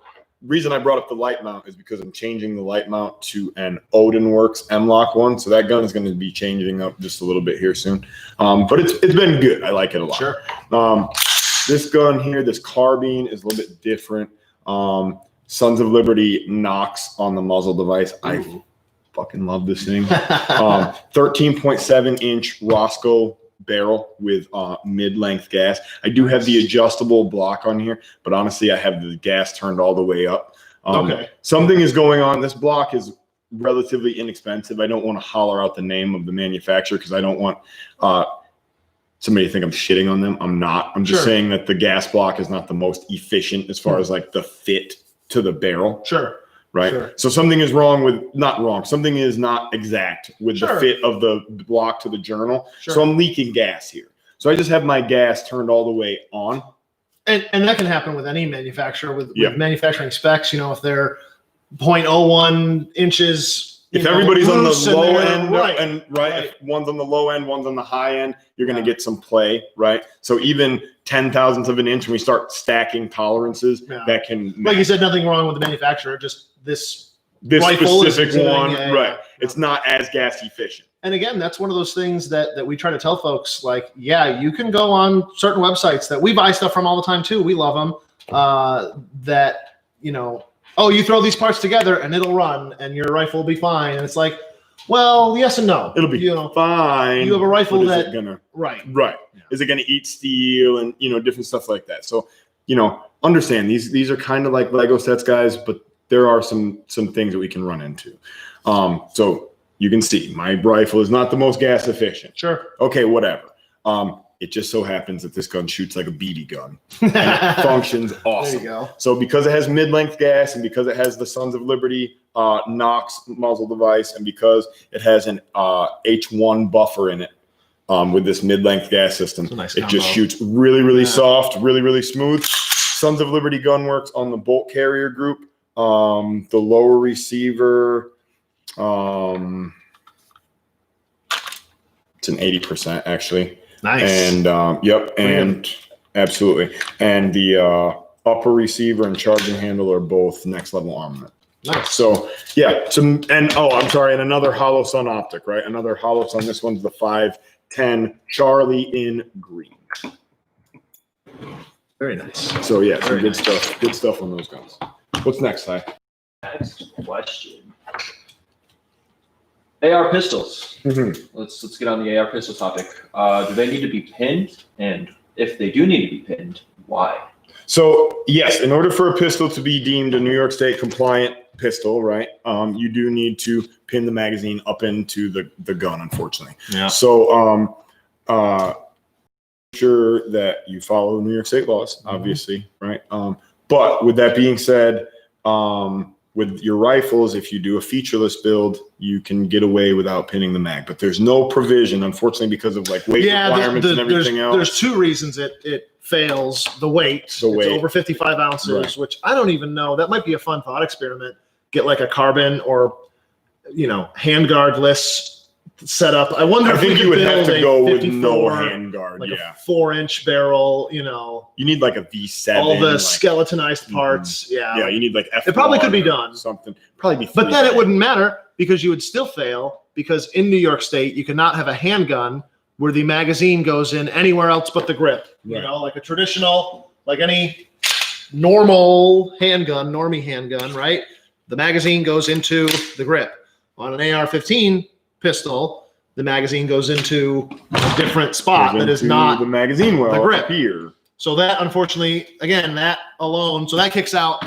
reason I brought up the light mount is because I'm changing the light mount to an Odinworks M-Lock one. So that gun is going to be changing up just a little bit here soon. But it's been good. I like it a lot. Sure. This gun here, this carbine is a little bit different. Sons of Liberty knocks on the muzzle device. I fucking love this thing. 13.7-inch Roscoe barrel with mid-length gas. I do have the adjustable block on here, but honestly, I have the gas turned all the way up. Okay. Something is going on. This block is relatively inexpensive. I don't want to holler out the name of the manufacturer because I don't want somebody to think I'm shitting on them. I'm not. I'm just Sure. saying that the gas block is not the most efficient as far as like the fit to the barrel. Sure. Right. Sure. So something is not wrong. Something is not exact with the fit of the block to the journal. Sure. So I'm leaking gas here. So I just have my gas turned all the way on. And that can happen with any manufacturer with Yeah. manufacturing specs. You know, if they're 0.01 inches. If everybody's on the loose low and they're- end, if one's on the low end, one's on the high end, you're going to get some play, right? So even 10,000ths of an inch, when we start stacking tolerances, Yeah. that can Like you said, nothing wrong with the manufacturer. Just this rifle specific is one, yeah, right? yeah. It's not as gas efficient. And again, that's one of those things that we try to tell folks, like, yeah, you can go on certain websites that we buy stuff from all the time too. We love them. That, you know, oh, you throw these parts together and it'll run and your rifle will be fine. And it's like, well, yes and no. It'll be fine. You have a rifle but that is it gonna right. Yeah. Is it going to eat steel and different stuff like that? So understand these are kind of like Lego sets, guys, but there are some things that we can run into. So you can see my rifle is not the most gas efficient. Sure. Okay, whatever. It just so happens that this gun shoots like a BB gun and it functions awesome. There you go. So because it has mid-length gas and because it has the Sons of Liberty Knox muzzle device and because it has an H1 buffer in it with this mid-length gas system, Nice it just combo. shoots really, really soft, really, really smooth. Sons of Liberty Gunworks on the bolt carrier group. The lower receiver, It's an 80% actually. Nice. And yep, and absolutely. And the upper receiver and charging handle are both next level armament. Nice. So yeah, and I'm sorry, and another hollow sun optic, right? Another hollow sun. This one's the 510 Charlie in green. Very nice. So yeah, some Very good nice. stuff. Good stuff on those guns. What's next, Ty? Next question. AR pistols. Mm-hmm. Let's get on the AR pistol topic. Do they need to be pinned? And if they do need to be pinned, why? So yes, in order for a pistol to be deemed a New York State compliant pistol, right, you do need to pin the magazine up into the gun, unfortunately. Yeah. So sure that you follow New York State laws, obviously, right? But with that being said, with your rifles, if you do a featureless build, you can get away without pinning the mag. But there's no provision, unfortunately, because of like weight requirements and everything else. There's two reasons it fails: the weight. It's over 55 ounces, Right. which I don't even know. That might be a fun thought experiment. Get like a carbon or handguardless setup. I wonder I if think we you would could have build to a go with 54, no handguard. like Yeah, a 4-inch barrel. you need like a V7. All the like, skeletonized parts. yeah, you need like F1 It probably could be or done. something. Probably be. But then it wouldn't matter because you would still fail because in New York State, you cannot have a handgun where the magazine goes in anywhere else but the grip. Right. Like a traditional, like any normal handgun, normie handgun, right? The magazine goes into the grip. On an AR-15 pistol, the magazine goes into a different spot that is not the magazine well the grip. up here. So that, unfortunately, again, that alone, so that kicks out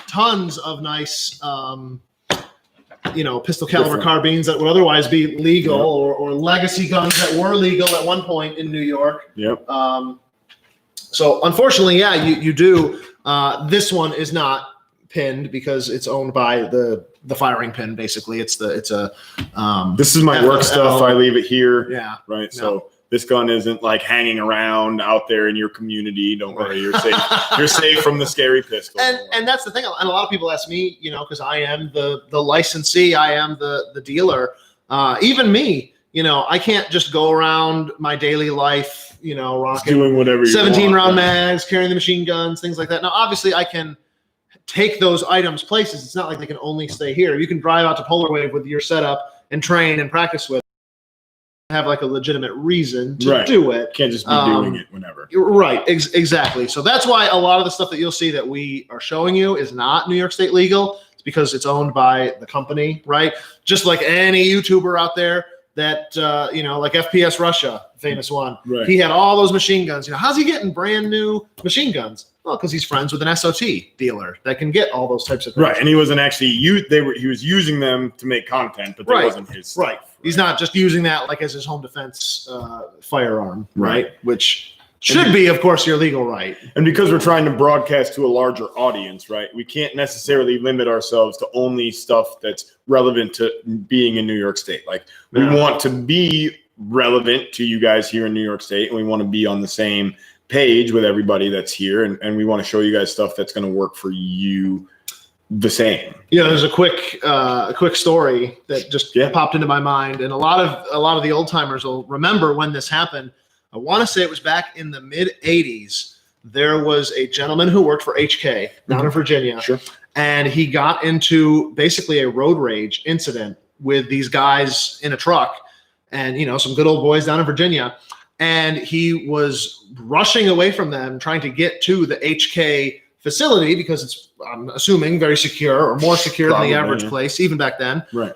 tons of nice, pistol caliber Different. carbines that would otherwise be legal, Yep. or legacy guns that were legal at one point in New York. Yep. So unfortunately, yeah, you do. This one is not pinned because it's owned by the firing pin. Basically, it's a. This is my work FFL. stuff. I leave it here. Yeah. Right. No. So this gun isn't like hanging around out there in your community. Don't worry, you're safe. You're safe from the scary pistol. And that's the thing. And a lot of people ask me, because I am the licensee, I am the dealer. Even me, I can't just go around my daily life, rocking doing whatever you 17 want, round right? mags, carrying the machine guns, things like that. Now, obviously, I can take those items places. It's not like they can only stay here. You can drive out to Polar Wave with your setup and train and practice with. Have like a legitimate reason to Right. do it. Can't just be doing it whenever. Right, exactly. So that's why a lot of the stuff that you'll see that we are showing you is not New York State legal. It's because it's owned by the company, right? Just like any YouTuber out there that, like FPS Russia, famous one. Right. He had all those machine guns. How's he getting brand new machine guns? Well, because he's friends with an SOT dealer that can get all those types of things. Right, and he wasn't actually he was using them to make content, but that Right. wasn't his. Right. He's not just using that like as his home defense firearm, right? Which should be, of course, your legal right. And because we're trying to broadcast to a larger audience, right, we can't necessarily limit ourselves to only stuff that's relevant to being in New York State. Like we Yeah. want to be relevant to you guys here in New York State, and we want to be on the same page with everybody that's here, and we want to show you guys stuff that's going to work for you the same. There's a quick story that just popped into my mind, and a lot of the old timers will remember when this happened. I want to say it was back in the mid '80s. There was a gentleman who worked for HK down in Virginia, Sure. and he got into basically a road rage incident with these guys in a truck, and some good old boys down in Virginia. And he was rushing away from them, trying to get to the HK facility because it's, I'm assuming, very secure or more secure than the average place, even back then. Right.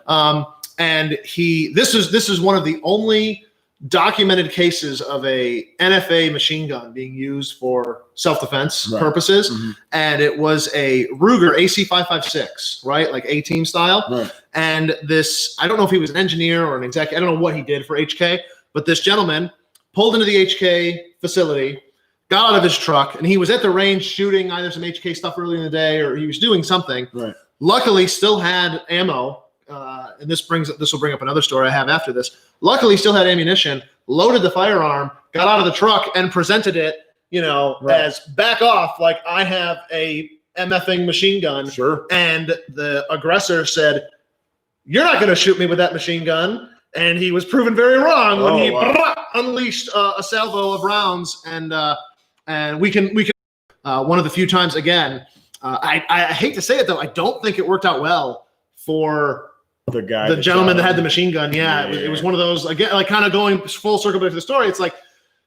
And this is one of the only documented cases of a NFA machine gun being used for self-defense purposes. Mm-hmm. And it was a Ruger AC-556, right? Like A-Team style. Right. And this, I don't know if he was an engineer or an executive, I don't know what he did for HK, but this gentleman pulled into the HK facility, got out of his truck, and he was at the range shooting either some HK stuff early in the day or he was doing something. Right. Luckily, still had ammo. And this will bring up another story I have after this. Luckily, still had ammunition, loaded the firearm, got out of the truck, and presented it, as back off, like I have a MFing machine gun. Sure. And the aggressor said, "You're not going to shoot me with that machine gun." and he was proven very wrong when Oh, he wow. unleashed a salvo of rounds, and we can one of the few times again. I hate to say it though, I don't think it worked out well for The guy, the gentleman that shot had the him. machine gun. Yeah, Yeah. it was one of those, again, like kind of going full circle back to the story. It's like,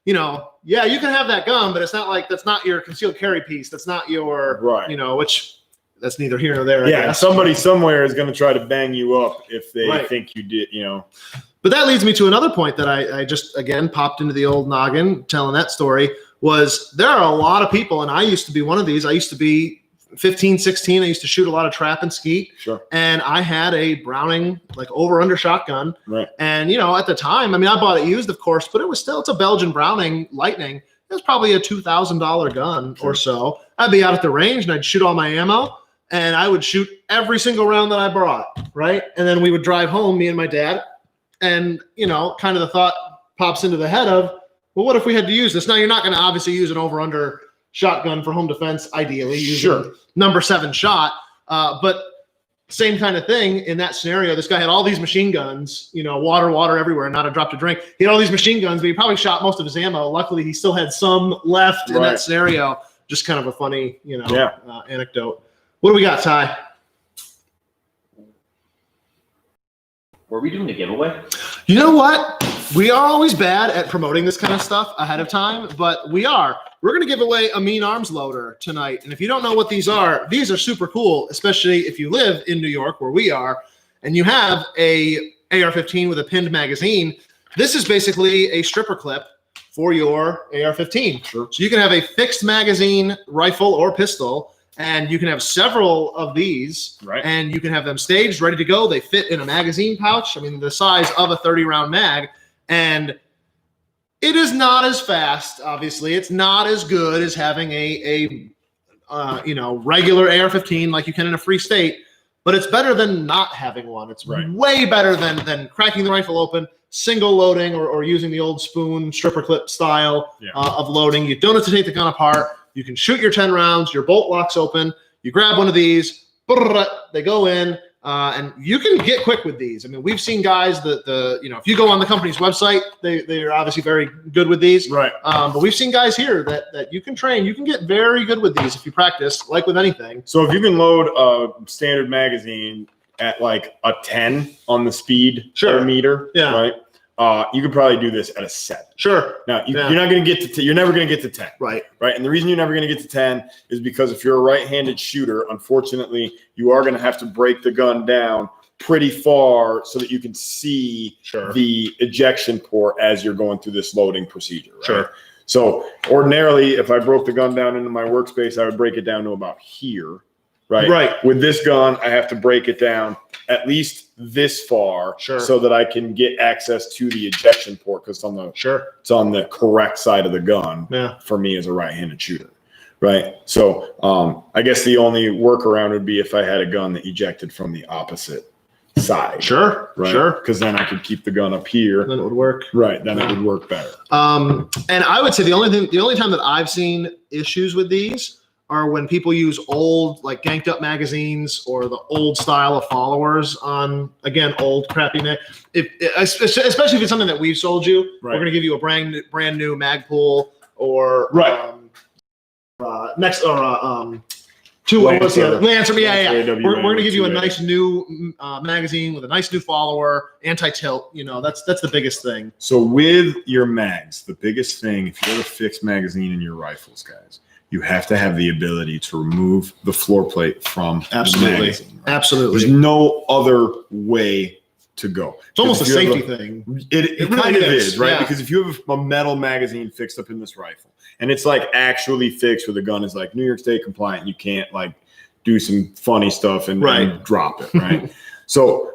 you know, yeah, you can have that gun, but it's not like that's not your concealed carry piece. That's not your, Right. you know, which that's neither here nor there. I Yeah, guess. somebody somewhere is going to try to bang you up if they Right. think you did, you know. But that leads me to another point that I just, again, popped into the old noggin telling that story was there are a lot of people, and I used to be one of these. I used to be 15, 16. I used to shoot a lot of trap and skeet. Sure. And I had a Browning, like over-under shotgun. Right. And, you know, at the time, I mean, I bought it used, of course, but it was still, it's a Belgian Browning Lightning. It was probably a $2,000 gun or so. I'd be out at the range and I'd shoot all my ammo and I would shoot every single round that I brought. Right. And then we would drive home, me and my dad. And, you know, kind of the thought pops into the head of, well, what if we had to use this? Now, you're not going to obviously use an over-under shotgun for home defense, ideally. Using number 7 shot. But same kind of thing in that scenario. This guy had all these machine guns, you know, water everywhere, not a drop to drink. He had all these machine guns, but he probably shot most of his ammo. Luckily, he still had some left in that scenario. Just kind of a funny, you know, anecdote. What do we got, Ty? Were we doing a giveaway? You know what? We are always bad at promoting this kind of stuff ahead of time, but we are. We're going to give away a Mean Arms loader tonight. And if you don't know what these are super cool, especially if you live in New York where we are, and you have a AR-15 with a pinned magazine. This is basically a stripper clip for your AR-15. Sure. So you can have a fixed magazine rifle or pistol, and you can have several of these, Right. and you can have them staged, ready to go. They fit in a magazine pouch. I mean, the size of a 30-round mag, and it is not as fast. Obviously, it's not as good as having a regular AR-15 like you can in a free state, but it's better than not having one. It's way better than cracking the rifle open, single loading, or using the old spoon stripper clip style of loading. You don't have to take the gun apart. You can shoot your 10 rounds. Your bolt locks open. You grab one of these. They go in. And you can get quick with these. I mean, we've seen guys that if you go on the company's website, they are obviously very good with these. Right. But we've seen guys here that you can train. You can get very good with these if you practice, like with anything. So if you can load a standard magazine at like a 10 on the speed meter, right? You could probably do this at a 7. Sure. Now you're not going to get to you're never going to get to 10. Right. Right. And the reason you're never going to get to 10 is because if you're a right-handed shooter, unfortunately, you are going to have to break the gun down pretty far so that you can see the ejection port as you're going through this loading procedure. Right? Sure. So ordinarily, if I broke the gun down into my workspace, I would break it down to about here. Right. Right. With this gun, I have to break it down at least this far so that I can get access to the ejection port because it's on the correct side of the gun for me as a right-handed shooter. Right. So I guess the only workaround would be if I had a gun that ejected from the opposite side. Sure. Right. Sure. Because then I could keep the gun up here. Then it would work. Right. Then it would work better. And I would say the only time that I've seen issues with these are when people use old, like ganked up magazines or the old style of followers on, again, old crappy mag. Especially if it's something that we've sold you, we're going to give you a brand new Magpul or Lancer. Yeah. We're going to give you a nice new magazine with a nice new follower, anti-tilt. You know, that's the biggest thing. So with your mags, the biggest thing, if you have a fixed magazine in your rifles, guys, you have to have the ability to remove the floor plate from the magazine. Right? Absolutely. There's no other way to go. It's almost a safety thing. It really kind of is, right? Yeah. Because if you have a metal magazine fixed up in this rifle, and it's like actually fixed where the gun is like New York State compliant, you can't like do some funny stuff and drop it, right? So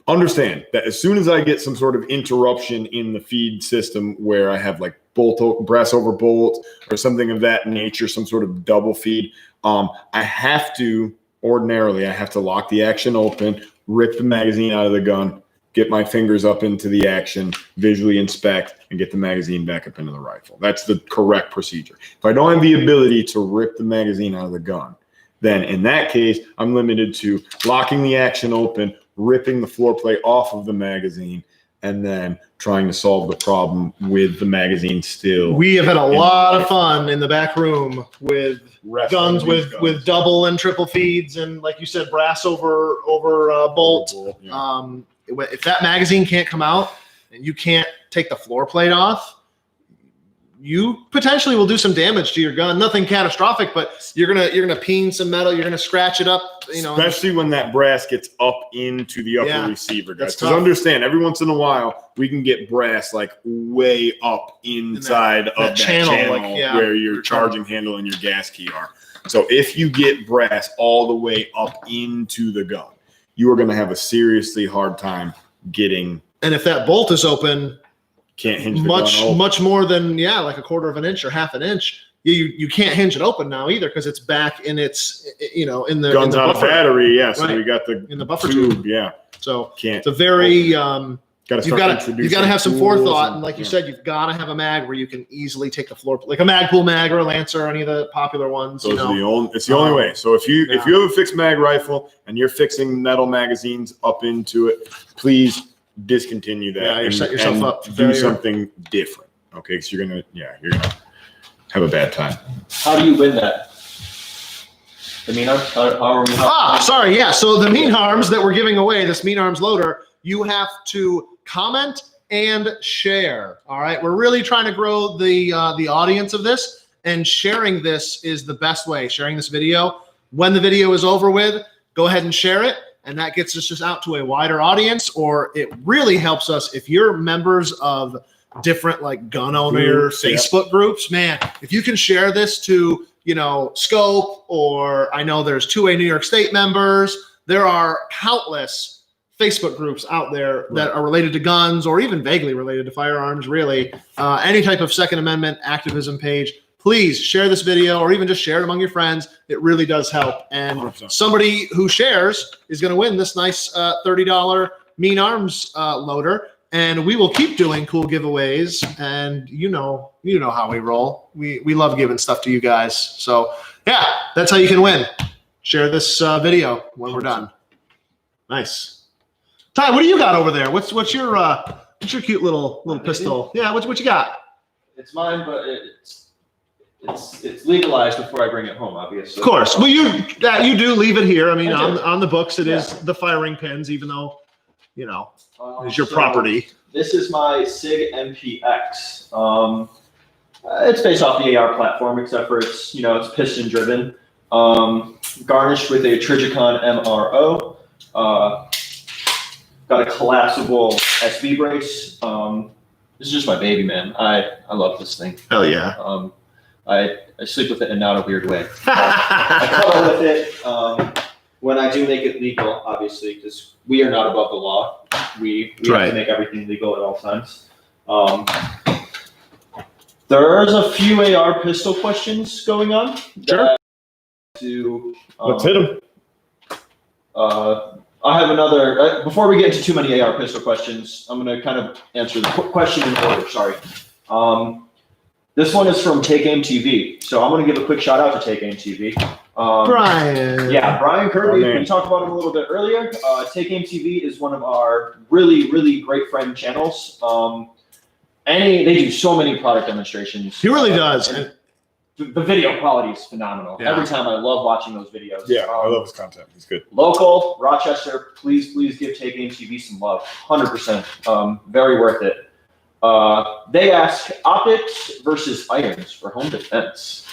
understand that as soon as I get some sort of interruption in the feed system where I have like brass over bolt or something of that nature, some sort of double feed, I have to lock the action open, rip the magazine out of the gun, get my fingers up into the action, visually inspect, and get the magazine back up into the rifle. That's the correct procedure. If I don't have the ability to rip the magazine out of the gun, then in that case, I'm limited to locking the action open, ripping the floor plate off of the magazine and then trying to solve the problem with the magazine still. We have had a lot of fun in the back room with guns with double and triple feeds, and like you said, brass over bolt. Yeah. If that magazine can't come out and you can't take the floor plate off, you potentially will do some damage to your gun. Nothing catastrophic, but you're gonna peen some metal. You're gonna scratch it up. Especially when that brass gets up into the upper receiver, guys. That's Because tough. understand, every once in a while we can get brass like way up inside of that channel where your charging handle and your gas key are. So if you get brass all the way up into the gun, you are going to have a seriously hard time getting. And if that bolt is open, can't hinge the gun open. much more than like a quarter of an inch or half an inch. You can't hinge it open now either because it's back in its in the guns out of battery. Yeah, so right. we got the in the buffer tube. Yeah, so can't. It's a very you've got to have some forethought, and like you said, you've got to have a mag where you can easily take the floor, like a Magpul mag or a Lancer or any of the popular ones. Those are the only. It's the only way. So if you have a fixed mag rifle and you're fixing metal magazines up into it, please discontinue that. Yeah, set yourself up for do failure. something different. Okay, because you're gonna have a bad time. How do you win that? The mean arms? Sorry. Yeah. So the mean arms that we're giving away, this mean arms loader, you have to comment and share. All right. We're really trying to grow the audience of this, and sharing this is the best way. Sharing this video. When the video is over with, go ahead and share it. And that gets us just out to a wider audience, or it really helps us if you're members of different like gun owner Facebook groups, man, if you can share this to, Scope, or I know there's 2A New York State members, there are countless Facebook groups out there that are related to guns or even vaguely related to firearms, really. Any type of Second Amendment activism page, please share this video or even just share it among your friends. It really does help. And 100%. Somebody who shares is going to win this nice $30 Mean Arms loader. And we will keep doing cool giveaways. And you know how we roll. We love giving stuff to you guys. So yeah, that's how you can win. Share this video when we're done. Nice. Ty, what do you got over there? What's your cute little pistol? Yeah, what you got? It's mine, but it's legalized before I bring it home, obviously. Of course. Well, you do leave it here. I mean, on the books, it is the firing pins, even though, it's your property. This is my SIG MPX. It's based off the AR platform, except for it's piston driven. Garnished with a Trigicon MRO. Got a collapsible SV brace. This is just my baby, man. I love this thing. Hell yeah. I sleep with it in not a weird way. I cuddle with it when I do make it legal, obviously, because we are not above the law. We have to make everything legal at all times. There's a few AR pistol questions going on. Sure. Let's hit them. I have another. Before we get into too many AR pistol questions, I'm going to kind of answer the question in order. Sorry. This one is from Take Aim TV. So I'm going to give a quick shout out to Take Aim TV. Brian. Yeah, Brian Kirby. We talked about him a little bit earlier. Take Aim TV is one of our really, really great friend channels. They do so many product demonstrations. He really does. And the video quality is phenomenal. Yeah. Every time I love watching those videos. Yeah, I love his content. He's good. Local, Rochester, please give Take Aim TV some love. 100%. Very worth it. They ask optics versus irons for home defense.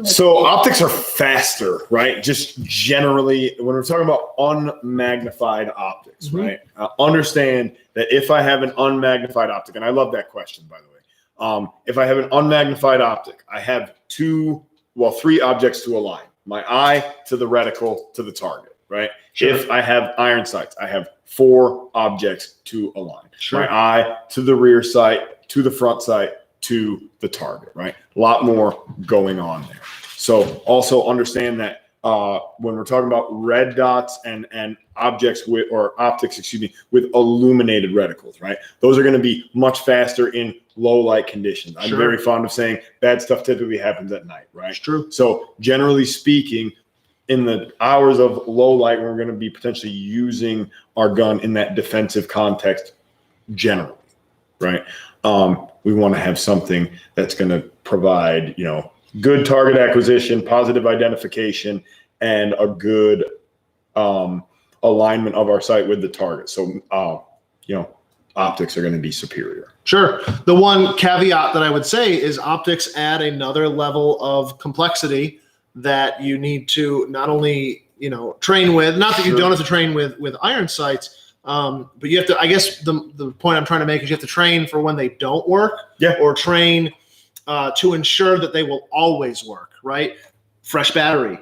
So optics are faster, right? Just generally, when we're talking about unmagnified optics, right? Understand that if I have an unmagnified optic, and I love that question, by the way. If I have an unmagnified optic, I have three objects to align. My eye to the reticle to the target, right? Sure. If I have iron sights, I have 4 objects to align. Sure. My eye to the rear sight, to the front sight, to the target, right? A lot more going on there. So also understand that when we're talking about red dots and optics with illuminated reticles, right? Those are going to be much faster in low light conditions. I'm very fond of saying bad stuff typically happens at night, right? It's true. So generally speaking, in the hours of low light, we're going to be potentially using our gun in that defensive context generally, right? We want to have something that's going to provide, good target acquisition, positive identification, and a good alignment of our sight with the target. So, optics are going to be superior. Sure. The one caveat that I would say is optics add another level of complexity that you need to not only, train with, not that you don't have to train with iron sights, but you have to, I guess the point I'm trying to make is you have to train for when they don't work, or train to ensure that they will always work, right? Fresh battery,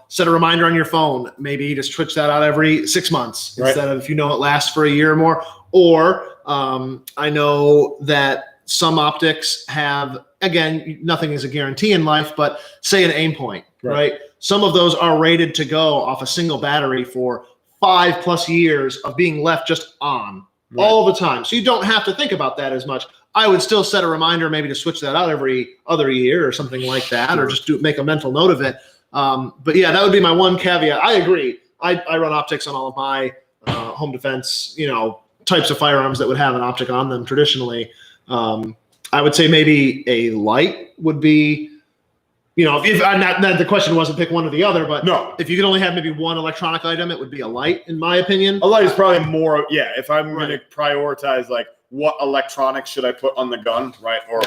set a reminder on your phone. Maybe you just switch that out every 6 months instead of, it lasts for a year or more. Or I know that some optics have, again, nothing is a guarantee in life, but say an aim point, right? Some of those are rated to go off a single battery for 5+ years of being left just on all the time. So you don't have to think about that as much. I would still set a reminder maybe to switch that out every other year or something like that, or just make a mental note of it. But yeah, that would be my one caveat. I agree. I run optics on all of my home defense, types of firearms that would have an optic on them traditionally. I would say maybe a light would be, if I'm not, the question wasn't pick one or the other, but no, if you could only have maybe one electronic item, it would be a light, in my opinion. A light is probably more, if I'm going to prioritize, like, what electronics should I put on the gun, right? Or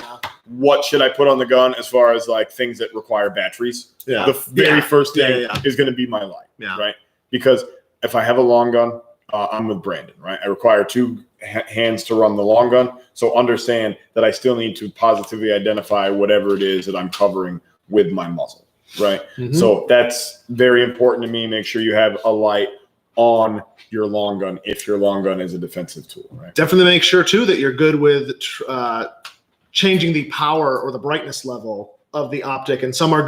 what should I put on the gun as far as like things that require batteries? The very first thing is going to be my light, right? Because if I have a long gun, I'm with Brandon, right? I require 2 hands to run the long gun. So understand that I still need to positively identify whatever it is that I'm covering with my muzzle, right? So that's very important to me. Make sure you have a light on your long gun if your long gun is a defensive tool, right? Definitely make sure too that you're good with changing the power or the brightness level of the optic, and some are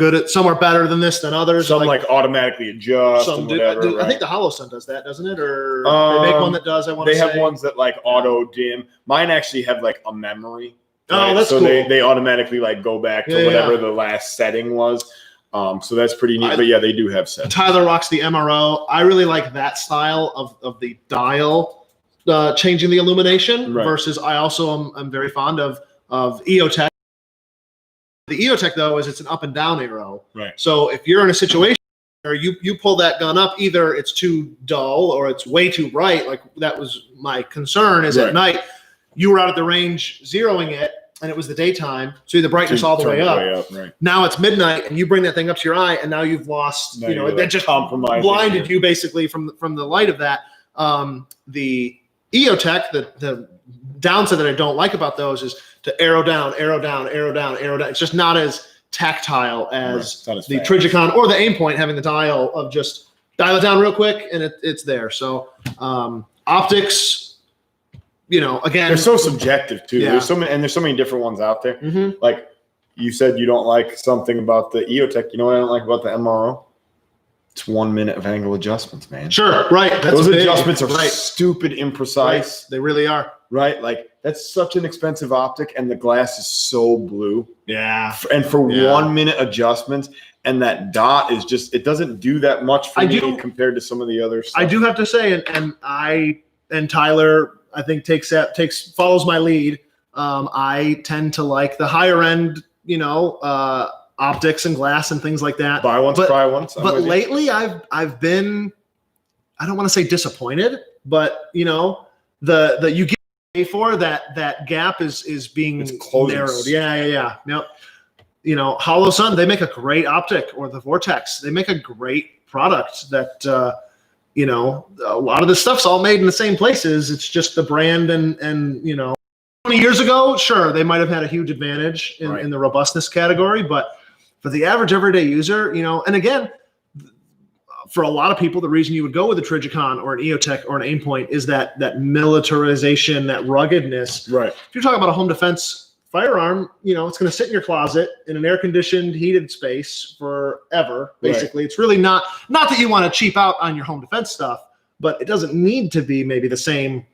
better than this than others. Some like automatically adjust and whatever. I think the HoloSun does that, doesn't it? Or they make one that does. They have ones that like auto dim. Mine actually have like a memory. Right? Oh, that's so cool. They automatically like go back to whatever the last setting was. So that's pretty neat. But yeah, they do have settings. Tyler rocks the MRO. I really like that style of the dial changing the illumination versus I also am very fond of EOTech. The EOTech though is it's an up and down arrow. Right. So if you're in a situation where you pull that gun up, either it's too dull or it's way too bright. Like that was my concern is at night you were out at the range zeroing it and it was the daytime. So the brightness all the way up. Right. Now it's midnight and you bring that thing up to your eye and now you've lost, that just blinded you basically from the light of that. The EOTech, the downside that I don't like about those is to arrow down, arrow down, arrow down, arrow down. It's just not as tactile as the Trijicon or the aim point having the dial of just dial it down real quick and it's there. So optics, again, they're so subjective too. Yeah. There's so many different ones out there. Like you said, you don't like something about the EOTech. You know what I don't like about the MRO? It's 1 minute of angle adjustments, man. Sure, right. Those adjustments are stupid imprecise. Right. They really are. Right? Like that's such an expensive optic and the glass is so blue. Yeah. And for 1 minute adjustments, and that dot is just, it doesn't do that much for me compared to some of the other stuff. I do have to say, and Tyler, I think follows my lead. I tend to like the higher end, optics and glass and things like that. Buy once, try once. But lately I've been, I don't want to say disappointed, but the you get for that gap is being narrowed. Yeah. Yep. HoloSun, they make a great optic, or the Vortex, they make a great product that a lot of the stuff's all made in the same places. It's just the brand and 20 years ago, sure, they might have had a huge advantage in the robustness category, but for the average everyday user, and again, for a lot of people, the reason you would go with a Trijicon or an EOTech or an aim point is that militarization, that ruggedness. Right. If you're talking about a home defense firearm, it's going to sit in your closet in an air-conditioned, heated space forever. Basically, it's really not that you want to cheap out on your home defense stuff, but it doesn't need to be maybe the same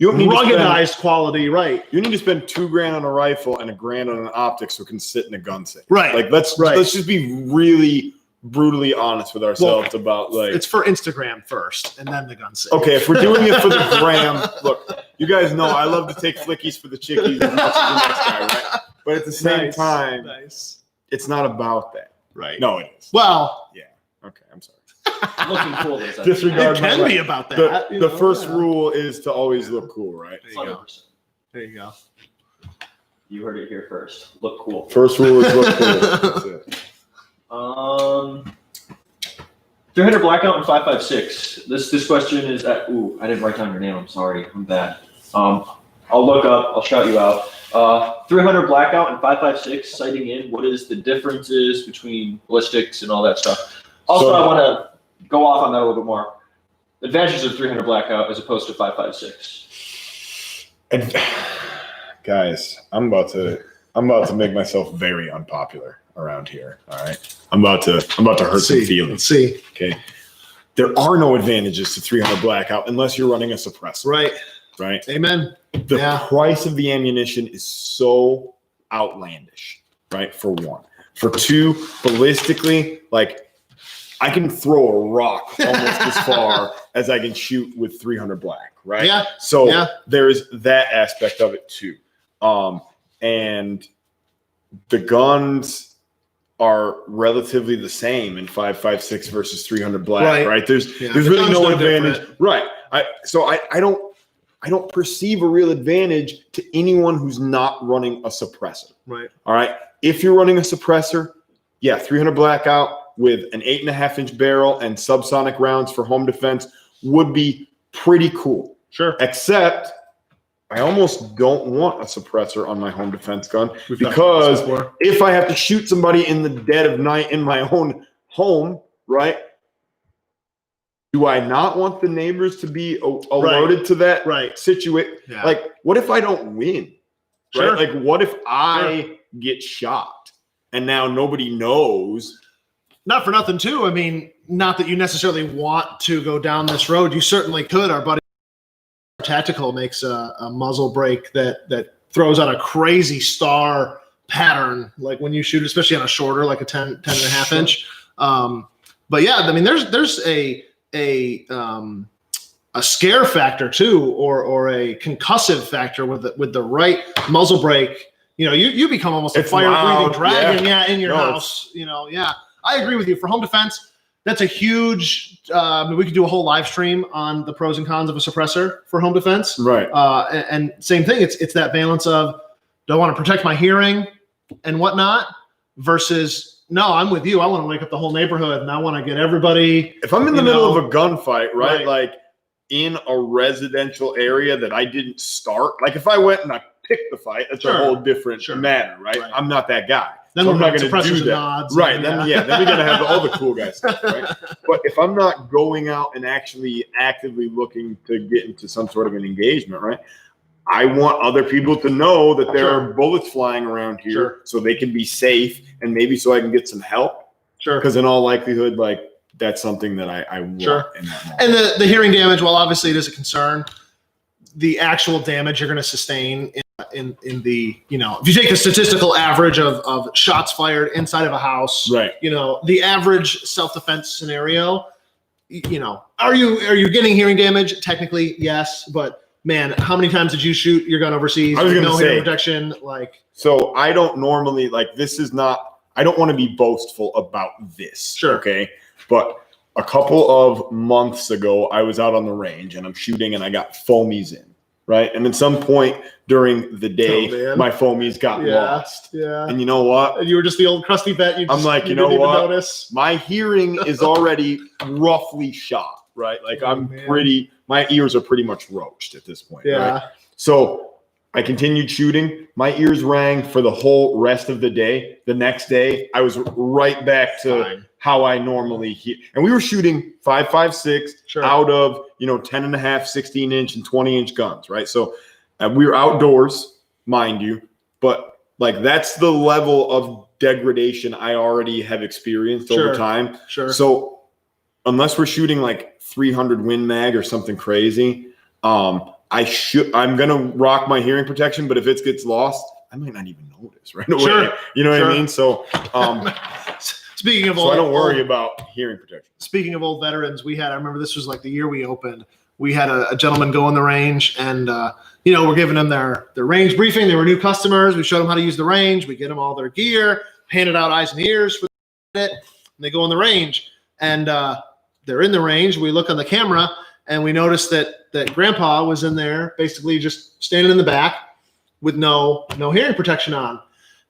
ruggedized quality, right? You need to spend $2,000 on a rifle and $1,000 on an optic so it can sit in a gun safe. Right. Like let's just be really, brutally honest with ourselves about like it's for Instagram first and then the gun safe. okay, if we're doing it for the gram, look, you guys know I love to take flickies for the chickies as much as the next guy, right? But at the same time, it's not about that. Right. No, it is. Well, Yeah. Okay, I'm sorry. Looking cool. Is that Disregard it my can right. be about that. The first rule is to always look cool, right? There you go. 100%. There you go. You heard it here first. Look cool. First rule is look cool. That's it. 300 blackout and 5.56. This question is at. Ooh, I didn't write down your name. I'm sorry. I'm bad. I'll look up. I'll shout you out. 300 blackout and 5.56 sighting in. What is the differences between ballistics and all that stuff? Also, I want to go off on that a little bit more. Advantages of 300 blackout as opposed to 5.56. And guys, I'm about to make myself very unpopular around here. All right, I'm about to hurt some feelings. Let's see. Okay, there are no advantages to 300 blackout unless you're running a suppressor. Right. Right. Amen. The price of the ammunition is so outlandish. Right. For one. For two, ballistically, like I can throw a rock almost as far as I can shoot with 300 black. Right. Yeah. So there's that aspect of it too. And the guns are relatively the same in 5.56 versus 300 black, right? There's really no advantage, different. Right? I don't perceive a real advantage to anyone who's not running a suppressor, right? All right. If you're running a suppressor, 300 blackout with an 8.5-inch barrel and subsonic rounds for home defense would be pretty cool. Sure. Except I almost don't want a suppressor on my home defense gun because if I have to shoot somebody in the dead of night in my own home, right? Do I not want the neighbors to be alerted to that situation? Yeah. Like, what if I don't win? Sure. Right? Like, what if I get shot and now nobody knows? Not for nothing, too. I mean, not that you necessarily want to go down this road. You certainly could. Our buddy Tactical makes a muzzle brake that throws out a crazy star pattern, like when you shoot, especially on a shorter, like a 10.5 inch. But yeah, I mean, there's a scare factor too, or a concussive factor with the right muzzle brake. You know, you become almost a fire breathing dragon, in your house. You know, I agree with you. For home defense, that's a huge. We could do a whole live stream on the pros and cons of a suppressor for home defense. Right. And same thing. It's that balance of do I want to protect my hearing and whatnot versus no, I'm with you. I want to wake up the whole neighborhood and I want to get everybody. If I'm in the middle of a gunfight, right, like in a residential area that I didn't start, like if I went and I picked the fight, that's a whole different matter, right? I'm not that guy. Then so we're I'm not going to do that. Nods right. Then we're going to have all the cool guys stuff, right? But if I'm not going out and actually actively looking to get into some sort of an engagement, right? I want other people to know that there are bullets flying around here so they can be safe and maybe so I can get some help. Sure. Because in all likelihood, like that's something that I want in that moment. And the hearing damage, well, obviously it is a concern. The actual damage you're going to sustain in the, you know, if you take a statistical average of shots fired inside of a house, right? You know, the average self-defense scenario, you know, are you getting hearing damage? Technically, yes, but man, how many times did you shoot your gun overseas? I was going to say hearing protection, like. So I don't normally like this is not. I don't want to be boastful about this. Sure. Okay, but a couple of months ago, I was out on the range and I'm shooting and I got foamies in. Right. And at some point during the day, my foamies got lost. Yeah. And you know what? And you were just the old crusty vet. I'm like, you know what? My hearing is already roughly shot. Right. Like my ears are pretty much roached at this point. Yeah. Right? So I continued shooting. My ears rang for the whole rest of the day. The next day, I was right back to how I normally hear. And we were shooting 5.56 out of, 10.5, 16-inch and 20-inch guns, right? So we were outdoors, mind you, but like that's the level of degradation I already have experienced over time. Sure. So unless we're shooting like 300 Win Mag or something crazy, I'm gonna rock my hearing protection, but if it gets lost, I might not even notice right away. Sure. You know what I mean? So Speaking of So I don't worry about hearing protection. Speaking of old veterans, I remember this was like the year we opened. We had a gentleman go in the range, and we're giving them their range briefing. They were new customers. We showed them how to use the range. We get them all their gear, handed out eyes and ears for it, and they go in the range. And they're in the range. We look on the camera, and we notice that Grandpa was in there, basically just standing in the back with no hearing protection on.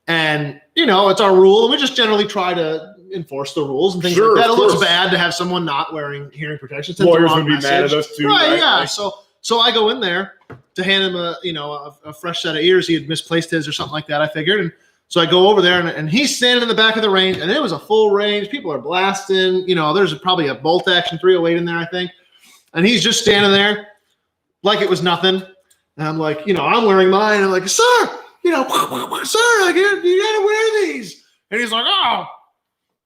And it's our rule, and we just generally try to enforce the rules and things like that. It looks bad to have someone not wearing hearing protection. Lawyers would be mad at us too, right? Yeah. So I go in there to hand him a fresh set of ears. He had misplaced his or something like that, I figured. And so I go over there, and he's standing in the back of the range, and it was a full range. People are blasting. There's probably a bolt action 308 in there, I think. And he's just standing there like it was nothing. And I'm like, I'm wearing mine. I'm like, sir, sir, you gotta wear these. And he's like, oh,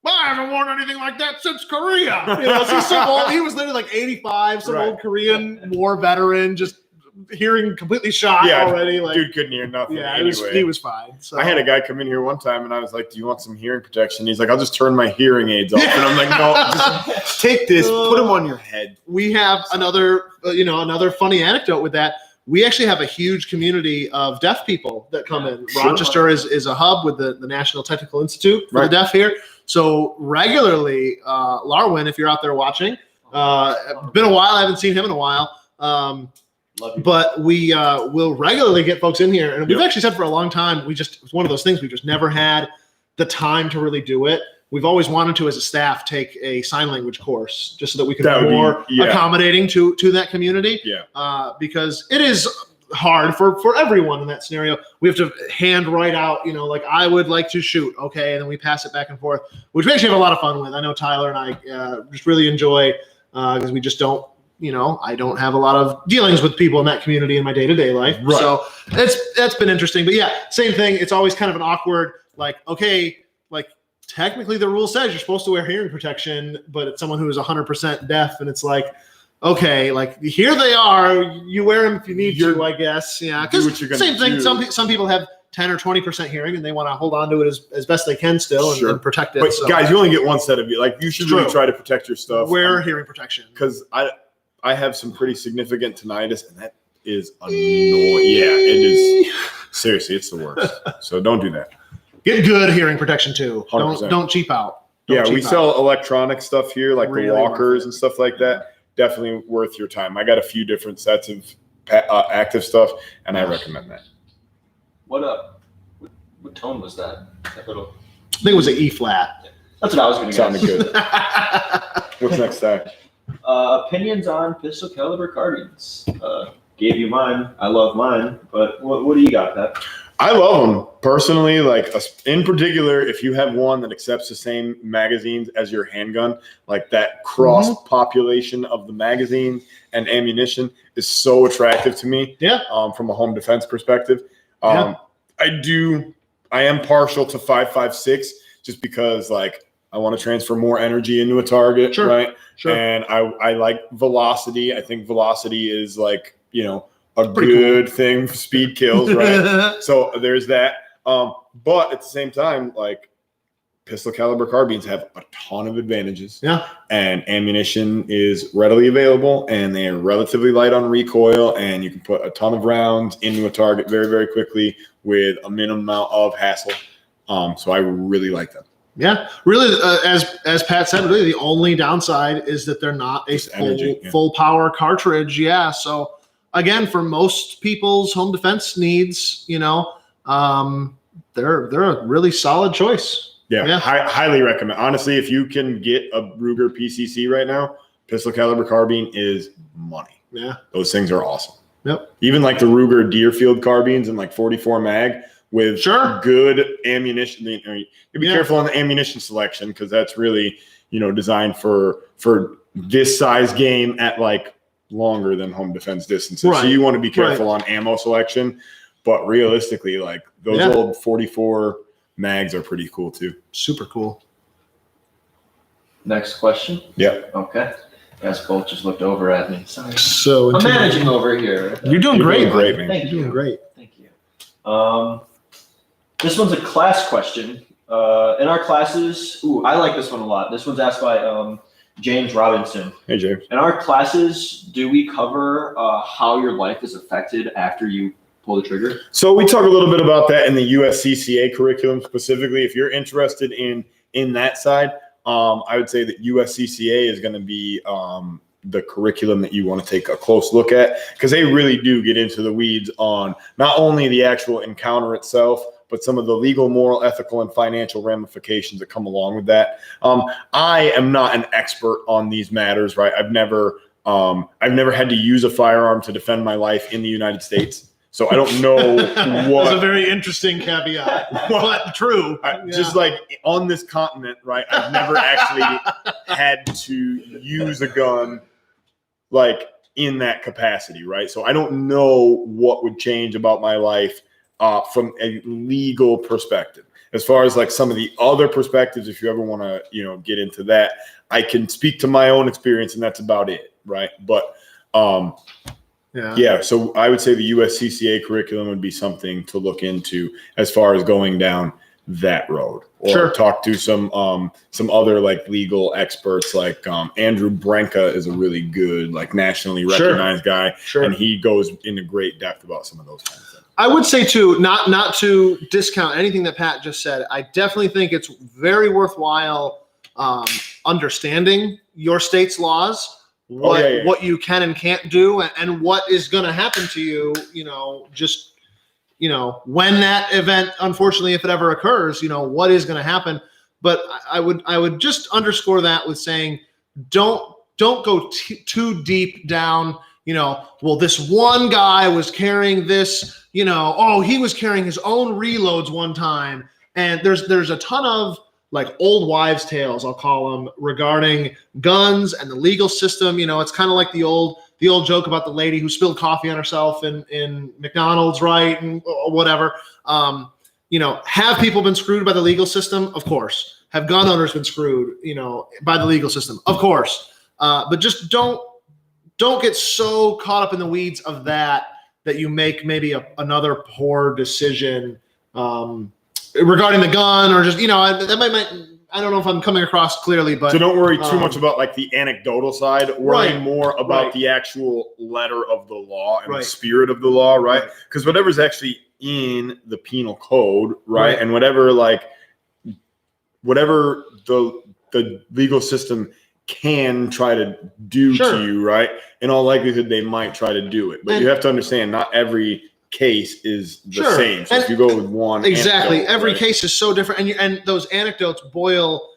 I haven't worn anything like that since Korea. He's so old. He was literally like 85, some old Korean war veteran, just hearing completely shot already. Like, dude couldn't hear nothing. Yeah, anyway. he was fine. So I had a guy come in here one time, and I was like, "Do you want some hearing protection?" He's like, "I'll just turn my hearing aids off." And I'm like, "No, just take this, put them on your head." We have another funny anecdote with that. We actually have a huge community of deaf people that come in. Sure. Rochester is a hub with the National Technical Institute for the deaf here. So regularly, Larwin, if you're out there watching, been a while. I haven't seen him in a while. But we will regularly get folks in here. And we've actually said for a long time, it's one of those things we just never had the time to really do it. We've always wanted to, as a staff, take a sign language course just so that we can be more accommodating to that community. Yeah. Because it is hard for everyone in that scenario. We have to hand write out, like I would like to shoot. Okay. And then we pass it back and forth, which we actually have a lot of fun with. I know Tyler and I just really enjoy because we just don't, I don't have a lot of dealings with people in that community in my day-to-day life. Right. So that's been interesting. But yeah, same thing. It's always kind of an awkward, technically the rule says you're supposed to wear hearing protection, but it's someone who is 100% deaf, and it's like, okay, here they are. You wear them if you need to, I guess. Yeah, because same thing. Some people have 10 or 20% hearing, and they want to hold on to it as best they can still and protect it. But guys, you only get one set of you. You should really try to protect your stuff. Wear hearing protection. Because I have some pretty significant tinnitus, and that is annoying. Yeah, it is. Seriously, it's the worst. So don't do that. Get good hearing protection too. 100%. Don't cheap out. We sell electronic stuff here, like really the walkers and stuff like that. Definitely worth your time. I got a few different sets of active stuff, and I recommend that. What tone was that? That little. I think it was an E flat. That's what I was going to guess. Sounded good. What's next, Zach? Opinions on pistol caliber carbines. Gave you mine. I love mine, but what do you got, Pat? I love them personally. In particular, if you have one that accepts the same magazines as your handgun, that cross population of the magazine and ammunition is so attractive to me. Yeah. From a home defense perspective, I am partial to 5.56 just because I want to transfer more energy into a target, right? Sure. And I like velocity. I think velocity is a good thing for speed kills, right? So there's that. But at the same time, pistol caliber carbines have a ton of advantages. Yeah. And ammunition is readily available, and they are relatively light on recoil, and you can put a ton of rounds into a target very, very quickly with a minimum amount of hassle. So I really like them. Yeah, really, as Pat said, really the only downside is that they're not a full power cartridge. Yeah, so again, for most people's home defense needs, they're a really solid choice. Yeah. Highly recommend. Honestly, if you can get a Ruger PCC right now, pistol caliber carbine is money. Yeah, those things are awesome. Yep. Even the Ruger Deerfield carbines and 44 mag. With good ammunition, you be careful on the ammunition selection because that's really, designed for this size game at longer than home defense distances. Right. So you want to be careful on ammo selection, but realistically, those old 44 mags are pretty cool too. Super cool. Next question. Yeah. Okay. Guys, both just looked over at me. Sorry. So I'm managing over here. You're doing great, man. Thank you. You're doing great. Thank you. This one's a class question. In our classes, I like this one a lot. This one's asked by James Robinson. Hey, James. In our classes, do we cover how your life is affected after you pull the trigger? So we talk a little bit about that in the USCCA curriculum specifically. If you're interested in that side, I would say that USCCA is going to be the curriculum that you want to take a close look at, because they really do get into the weeds on not only the actual encounter itself, but some of the legal, moral, ethical, and financial ramifications that come along with that. I am not an expert on these matters, right? I've never had to use a firearm to defend my life in the United States. So I don't know what. That's a very interesting caveat, but true. Just like on this continent, right? I've never actually had to use a gun like in that capacity, right? So I don't know what would change about my life from a legal perspective. As far as like some of the other perspectives, if you ever want to, get into that, I can speak to my own experience, and that's about it, right? But yeah, so I would say the USCCA curriculum would be something to look into as far as going down that road, or talk to some other like legal experts, like Andrew Branca is a really good, like nationally recognized guy, and he goes into great depth about some of those kinds of things. I would say too, not to discount anything that Pat just said, I definitely think it's very worthwhile understanding your state's laws, what you can and can't do, and what is going to happen to you, when that event, unfortunately, if it ever occurs, what is going to happen. But I would just underscore that with saying, don't go too deep down, well, this one guy was carrying this, he was carrying his own reloads one time. And there's a ton of like old wives' tales, I'll call them, regarding guns and the legal system. It's kind of like the old joke about the lady who spilled coffee on herself in McDonald's, right? And whatever. Have people been screwed by the legal system? Of course. Have gun owners been screwed, by the legal system? Of course. But just don't get so caught up in the weeds of that you make maybe another poor decision regarding the gun, or just, that might I don't know if I'm coming across clearly, but so don't worry too much about like the anecdotal side. Worry more about the actual letter of the law and the spirit of the law, right? Because whatever's actually in the penal code, right? And whatever the legal system can try to do to you, right? In all likelihood, they might try to do it, but you have to understand, not every case is the same. So if you go with one, every case is so different, and those anecdotes boil,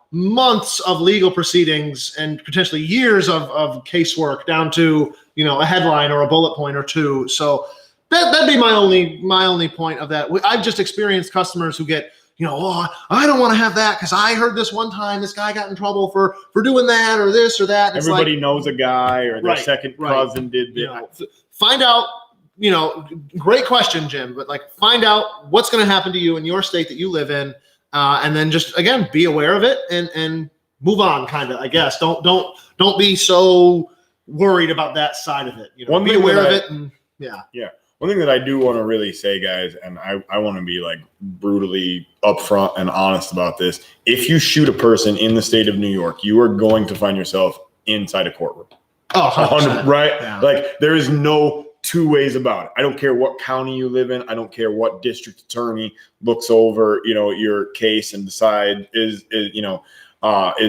months of legal proceedings and potentially years of casework down to, a headline or a bullet point or two. So that'd be my only point of that. I've just experienced customers who get, I don't want to have that because I heard this one time this guy got in trouble for doing that or this or that. And everybody knows a guy, or their second cousin did this. Find out. Great question, Jim, but find out what's going to happen to you in your state that you live in, and then just, again, be aware of it and move on, kind of, I guess. Don't be so worried about that side of it. Be aware of it. And One thing that I do want to really say, guys, and I want to be brutally upfront and honest about this. If you shoot a person in the state of New York, you are going to find yourself inside a courtroom. Oh, 100%. Right? Yeah. There is no two ways about it. I don't care what county you live in. I don't care what district attorney looks over, your case and decide is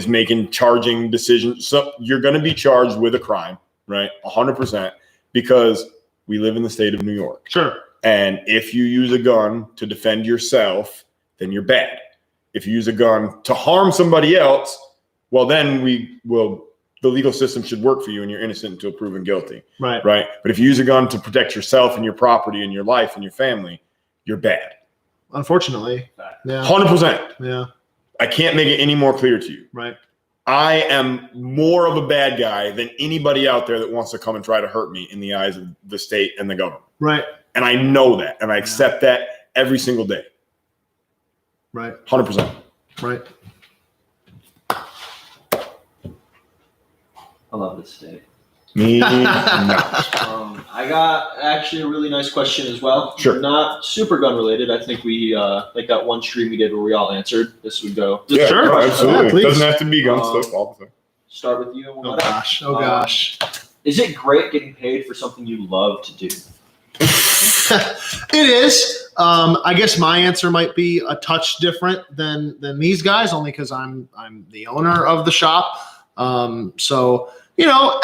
making charging decisions. So you're going to be charged with a crime, right? 100%, because we live in the state of New York. Sure. And if you use a gun to defend yourself, then you're bad. If you use a gun to harm somebody else, well, then the legal system should work for you and you're innocent until proven guilty. Right. Right. But if you use a gun to protect yourself and your property and your life and your family, you're bad. Unfortunately. Yeah. 100%. Yeah. I can't make it any more clear to you. Right. I am more of a bad guy than anybody out there that wants to come and try to hurt me in the eyes of the state and the government. Right. And I know that, and I accept that every single day. Right. 100%. Right. I love this state. Me, no. I I got actually a really nice question as well. Sure. Not super gun related. I think we like that one stream we did where we all answered. This would go. Yeah, Sure. no, absolutely. Yeah, please. Doesn't have to be gun stuff all the time. Start with you. And Oh what gosh. Oh gosh. Is it great getting paid for something you love to do? It is. I guess my answer might be a touch different than these guys, only because I'm the owner of the shop. So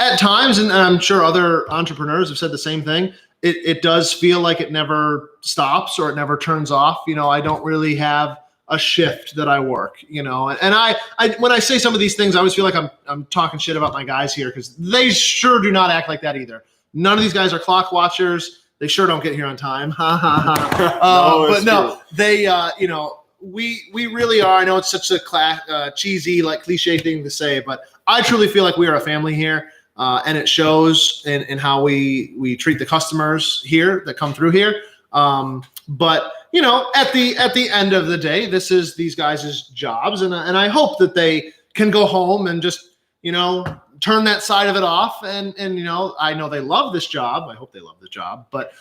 at times, and I'm sure other entrepreneurs have said the same thing. It does feel like it never stops or it never turns off. I don't really have a shift that I work. And I when I say some of these things, I always feel like I'm talking shit about my guys here because they sure do not act like that either. None of these guys are clock watchers. They sure don't get here on time. Ha ha ha. But no, they, we really are. I know it's such a cheesy, like cliche thing to say, but I truly feel like we are a family here, and it shows in how we treat the customers here that come through here. But at the end of the day, this is these guys' jobs, and I hope that they can go home and just turn that side of it off. And I know they love this job. I hope they love the job, but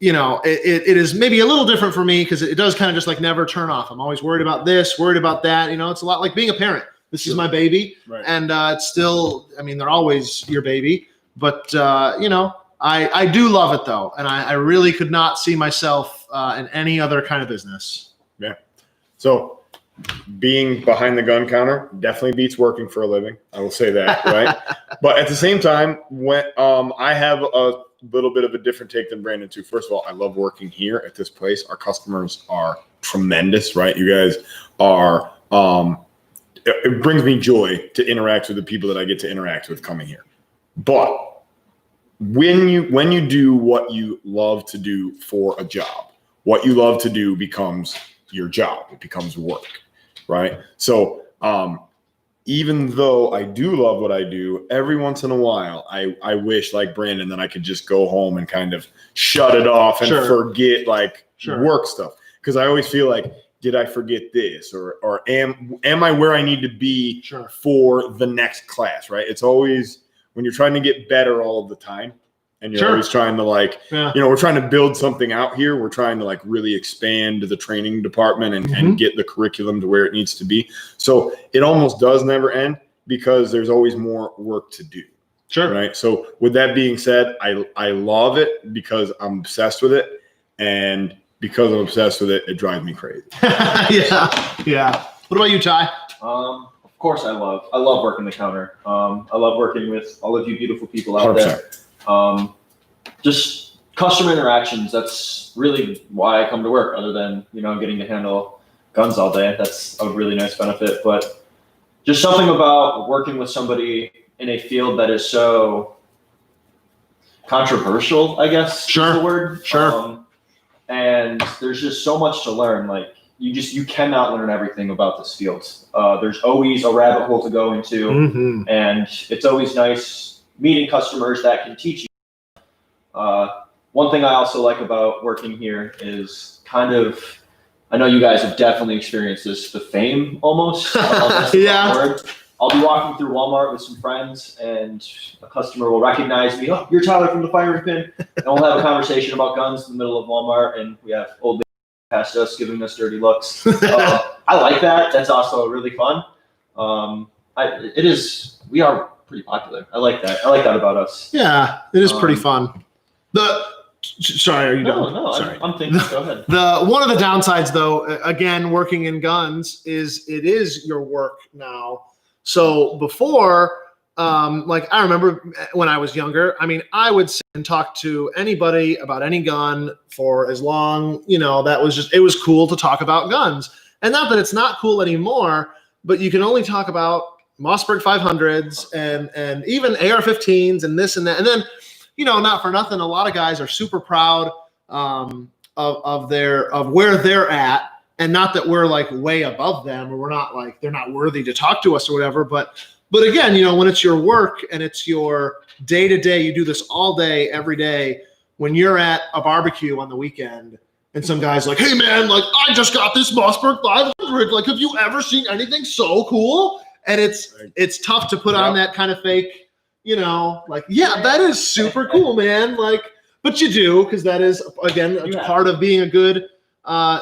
it is maybe a little different for me because it does kind of just like never turn off. I'm always worried about this, worried about that. It's a lot like being a parent. This is my baby. Right. And it's still, they're always your baby, but I do love it though. And I really could not see myself in any other kind of business. Yeah. So being behind the gun counter definitely beats working for a living. I will say that, right? But at the same time, when I have a little bit of a different take than Brandon too. First of all, I love working here at this place. Our customers are tremendous, right? You guys are. It brings me joy to interact with the people that I get to interact with coming here. But when you do what you love to do for a job, what you love to do becomes your job. It becomes work. Right. So even though I do love what I do, every once in a while, I wish like Brandon that I could just go home and kind of shut it off and forget work stuff. Because I always feel like, did I forget this or am I where I need to be for the next class? Right. It's always when you're trying to get better all of the time. And you're always trying to we're trying to build something out here. We're trying to really expand the training department and get the curriculum to where it needs to be. So it almost does never end because there's always more work to do. Sure. Right. So with that being said, I love it because I'm obsessed with it. And because I'm obsessed with it, it drives me crazy. Yeah. What about you, Ty? Of course I love working the counter. I love working with all of you beautiful people out 100%. There. Just customer interactions. That's really why I come to work other than, getting to handle guns all day. That's a really nice benefit, but just something about working with somebody in a field that is so controversial, I guess is the word. And there's just so much to learn. Like you cannot learn everything about this field. There's always a rabbit hole to go into, and it's always nice meeting customers that can teach you. One thing I also like about working here is kind of, I know you guys have definitely experienced this, the fame almost. Yeah. I'll be walking through Walmart with some friends and a customer will recognize me. Oh, you're Tyler from the Firing Pin. And we'll have a conversation about guns in the middle of Walmart and we have old ladies past us giving us dirty looks. I like that. That's also really fun. We are pretty popular. I like that. I like that about us. Yeah, it is pretty fun. Sorry, are you done? No, sorry. I'm thinking. Go ahead. One of the downsides, though, again, working in guns is it is your work now. So before, I remember when I was younger, I would sit and talk to anybody about any gun for as long, that was just, it was cool to talk about guns. And not that it's not cool anymore, but you can only talk about Mossberg 500s and even AR-15s and this and that. And then, not for nothing, a lot of guys are super proud of where they're at, and not that we're way above them or we're not they're not worthy to talk to us or whatever. But again, when it's your work and it's your day to day, you do this all day, every day. When you're at a barbecue on the weekend and some guy's like, "Hey man, I just got this Mossberg 500. Have you ever seen anything so cool?" And it's tough to put on that kind of fake, you know, like, yeah, that is super cool, man. Like, but you do, because that is, again, a part of being a good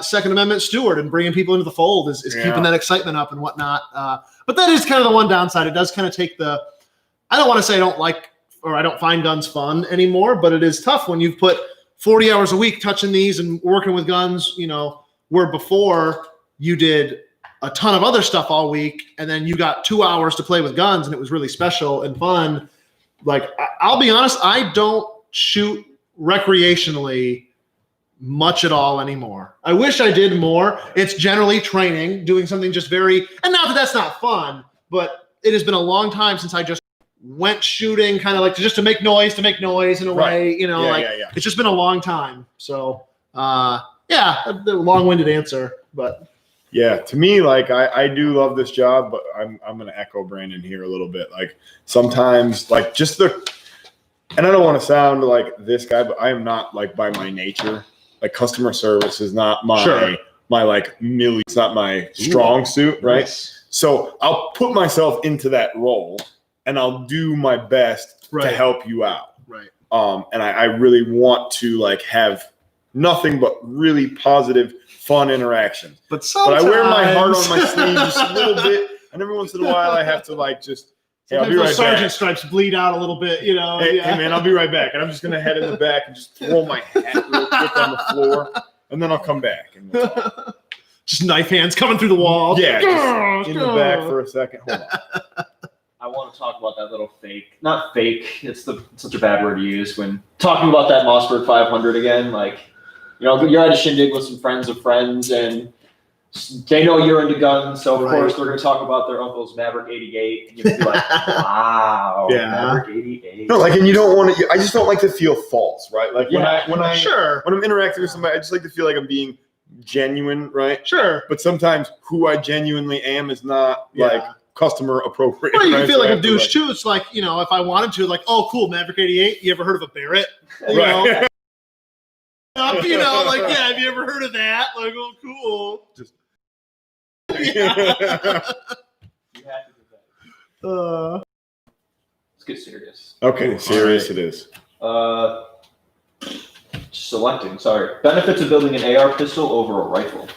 Second Amendment steward and bringing people into the fold is keeping that excitement up and whatnot. But that is kind of the one downside. It does kind of take the, I don't want to say I don't like or I don't find guns fun anymore, but it is tough when you've put 40 hours a week touching these and working with guns, you know, where before you did a ton of other stuff all week and then you got 2 hours to play with guns and it was really special and fun. Like, I'll be honest, I don't shoot recreationally much at all anymore. I wish I did more. It's generally training, doing something just very, and not that that's not fun, but it has been a long time since I just went shooting kind of like just to make noise in a way, you know, it's just been a long time. So, yeah, a long-winded answer, but. Yeah, to me, like I do love this job, but I'm going to echo Brandon here a little bit. Like sometimes, like just and I don't want to sound like this guy, but I am not like by my nature, like customer service is not my like it's not my strong suit, right? Nice. So I'll put myself into that role and I'll do my best to help you out. Right. And I really want to like have nothing but really positive, fun interactions. But I wear my heart on my sleeve just a little bit, and every once in a while I have to like just. Hey, I'll be right back. Sergeant stripes bleed out a little bit, you know. Hey, man, I'll be right back, and I'm just gonna head in the back and just throw my hat real quick on the floor, and then I'll come back. And just knife hands coming through the wall. Yeah, just in the back for a second. Hold on. I want to talk about that little not fake. It's such a bad word to use when talking about that Mossberg 500 again. Like, you know, you're at a shindig with some friends of friends, and they know you're into guns, so of course they're going to talk about their uncle's Maverick 88, and you'll be like, "Wow, Maverick 88." No, like, and you don't want to. I just don't like to feel false, right? Like when I'm interacting with somebody, I just like to feel like I'm being genuine, right? Sure. But sometimes who I genuinely am is not like customer appropriate. Well, you can feel like a douche too. It's like, you know, if I wanted to, like, oh, cool, Maverick 88. You ever heard of a Barrett? You know? You know, like, yeah, have you ever heard of that? Like, oh, cool. Just You have to do that. Let's get serious. Okay, serious it is. Selecting. Sorry. Benefits of building an AR pistol over a rifle.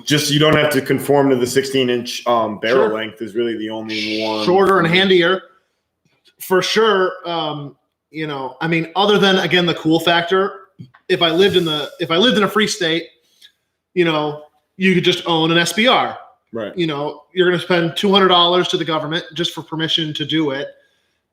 Just you don't have to conform to the 16-inch barrel length is really the only one. Shorter and handier, for sure. You know, I mean, other than again the cool factor, if I lived in a free state, you know, you could just own an SBR. Right. You know, you're going to spend $200 to the government just for permission to do it.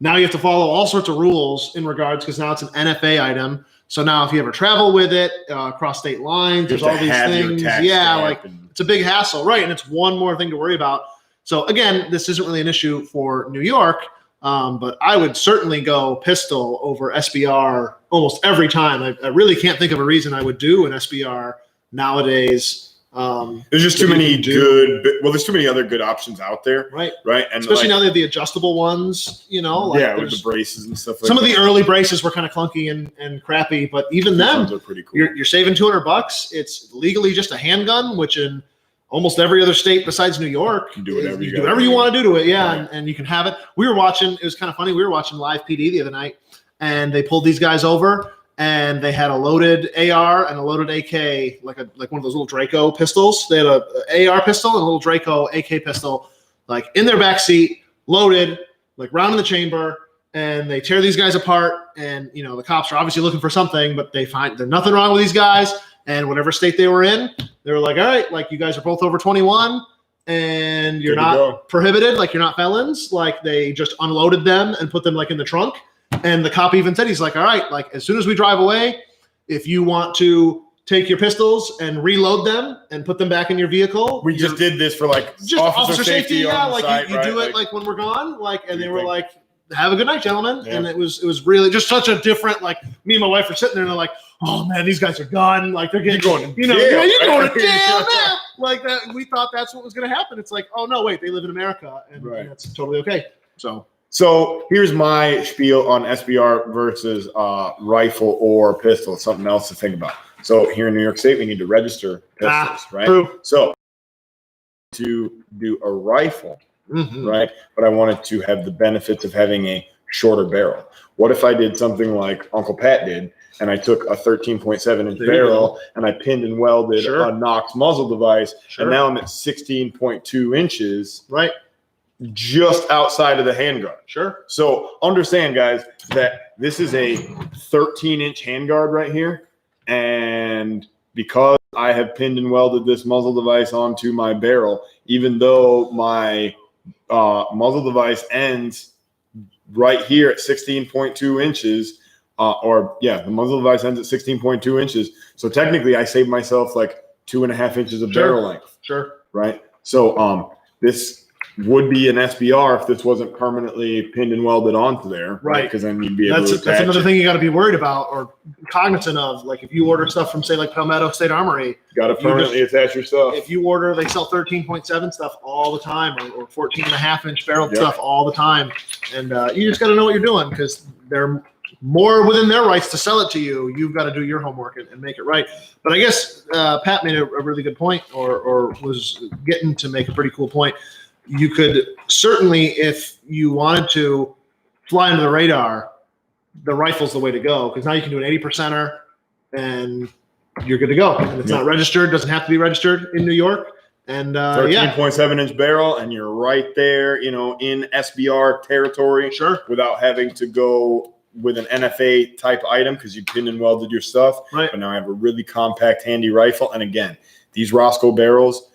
Now you have to follow all sorts of rules in regards, because now it's an NFA item. So now if you ever travel with it across state lines, there's all these things. Yeah, like it's a big hassle, right? And it's one more thing to worry about. So again, this isn't really an issue for New York, but I would certainly go pistol over SBR almost every time. I really can't think of a reason I would do an SBR nowadays. There's just too many there's too many other good options out there. Right. And especially now they have the adjustable ones, you know, like with the braces and stuff like some of the early braces were kind of clunky and crappy, but even them are pretty cool. You're saving $200. It's legally just a handgun, which in almost every other state besides New York, you can do whatever you do whatever you want to do to it. Yeah. And you can have it. We were watching, it was kind of funny. We were watching Live PD the other night, and they pulled these guys over, and they had a loaded AR and a loaded AK, like one of those little Draco pistols. They had a AR pistol and a little Draco AK pistol, like in their back seat, loaded, like round in the chamber. And they tear these guys apart. And you know, the cops are obviously looking for something, but they find there's nothing wrong with these guys. And whatever state they were in, they were like, all right, like you guys are both over 21, and you're not prohibited, like you're not felons. Like they just unloaded them and put them like in the trunk. And the cop even said, he's like, all right, like as soon as we drive away, if you want to take your pistols and reload them and put them back in your vehicle. We just did this for like just officer safety. Yeah, like site, you do it like when we're gone, like, and they were like, have a good night, gentlemen. Yeah. And it was really just such a different, like me and my wife were sitting there and they're like, oh man, these guys are done. Like they're getting, you're going to jail now. Like that. We thought that's what was going to happen. It's like, oh no, wait, they live in America, and that's totally okay. So here's my spiel on SBR versus rifle or pistol. Something else to think about. So here in New York State, we need to register pistols, right? True. So to do a rifle, right? But I wanted to have the benefits of having a shorter barrel. What if I did something like Uncle Pat did, and I took a 13.7 inch barrel and I pinned and welded a Knox muzzle device, and now I'm at 16.2 inches, right, just outside of the handguard. Sure. So understand, guys, that this is a 13-inch handguard right here, and because I have pinned and welded this muzzle device onto my barrel, even though my muzzle device ends right here at 16.2 inches, the muzzle device ends at 16.2 inches. So technically I saved myself like 2.5 inches of barrel length. Sure. Right. So this would be an SBR if this wasn't permanently pinned and welded onto there. Right. Because then you'd be able to attach that's another thing you got to be worried about or cognizant of. Like if you order stuff from, say, like Palmetto State Armory, you got to permanently attach your stuff. If you order, they sell 13.7 stuff all the time, or 14.5 inch barrel stuff all the time. And you just got to know what you're doing, because they're more within their rights to sell it to you. You've got to do your homework and make it right. But I guess Pat made a really good point, or was getting to make a pretty cool point. You could certainly, if you wanted to fly under the radar, the rifle's the way to go, because now you can do an 80%er and you're good to go. And it's not registered, doesn't have to be registered in New York. And 13.7 inch barrel, and you're right there, in SBR territory. Sure. Without having to go with an NFA type item, because you pinned and welded your stuff. Right. But now I have a really compact, handy rifle. And again, these Roscoe barrels,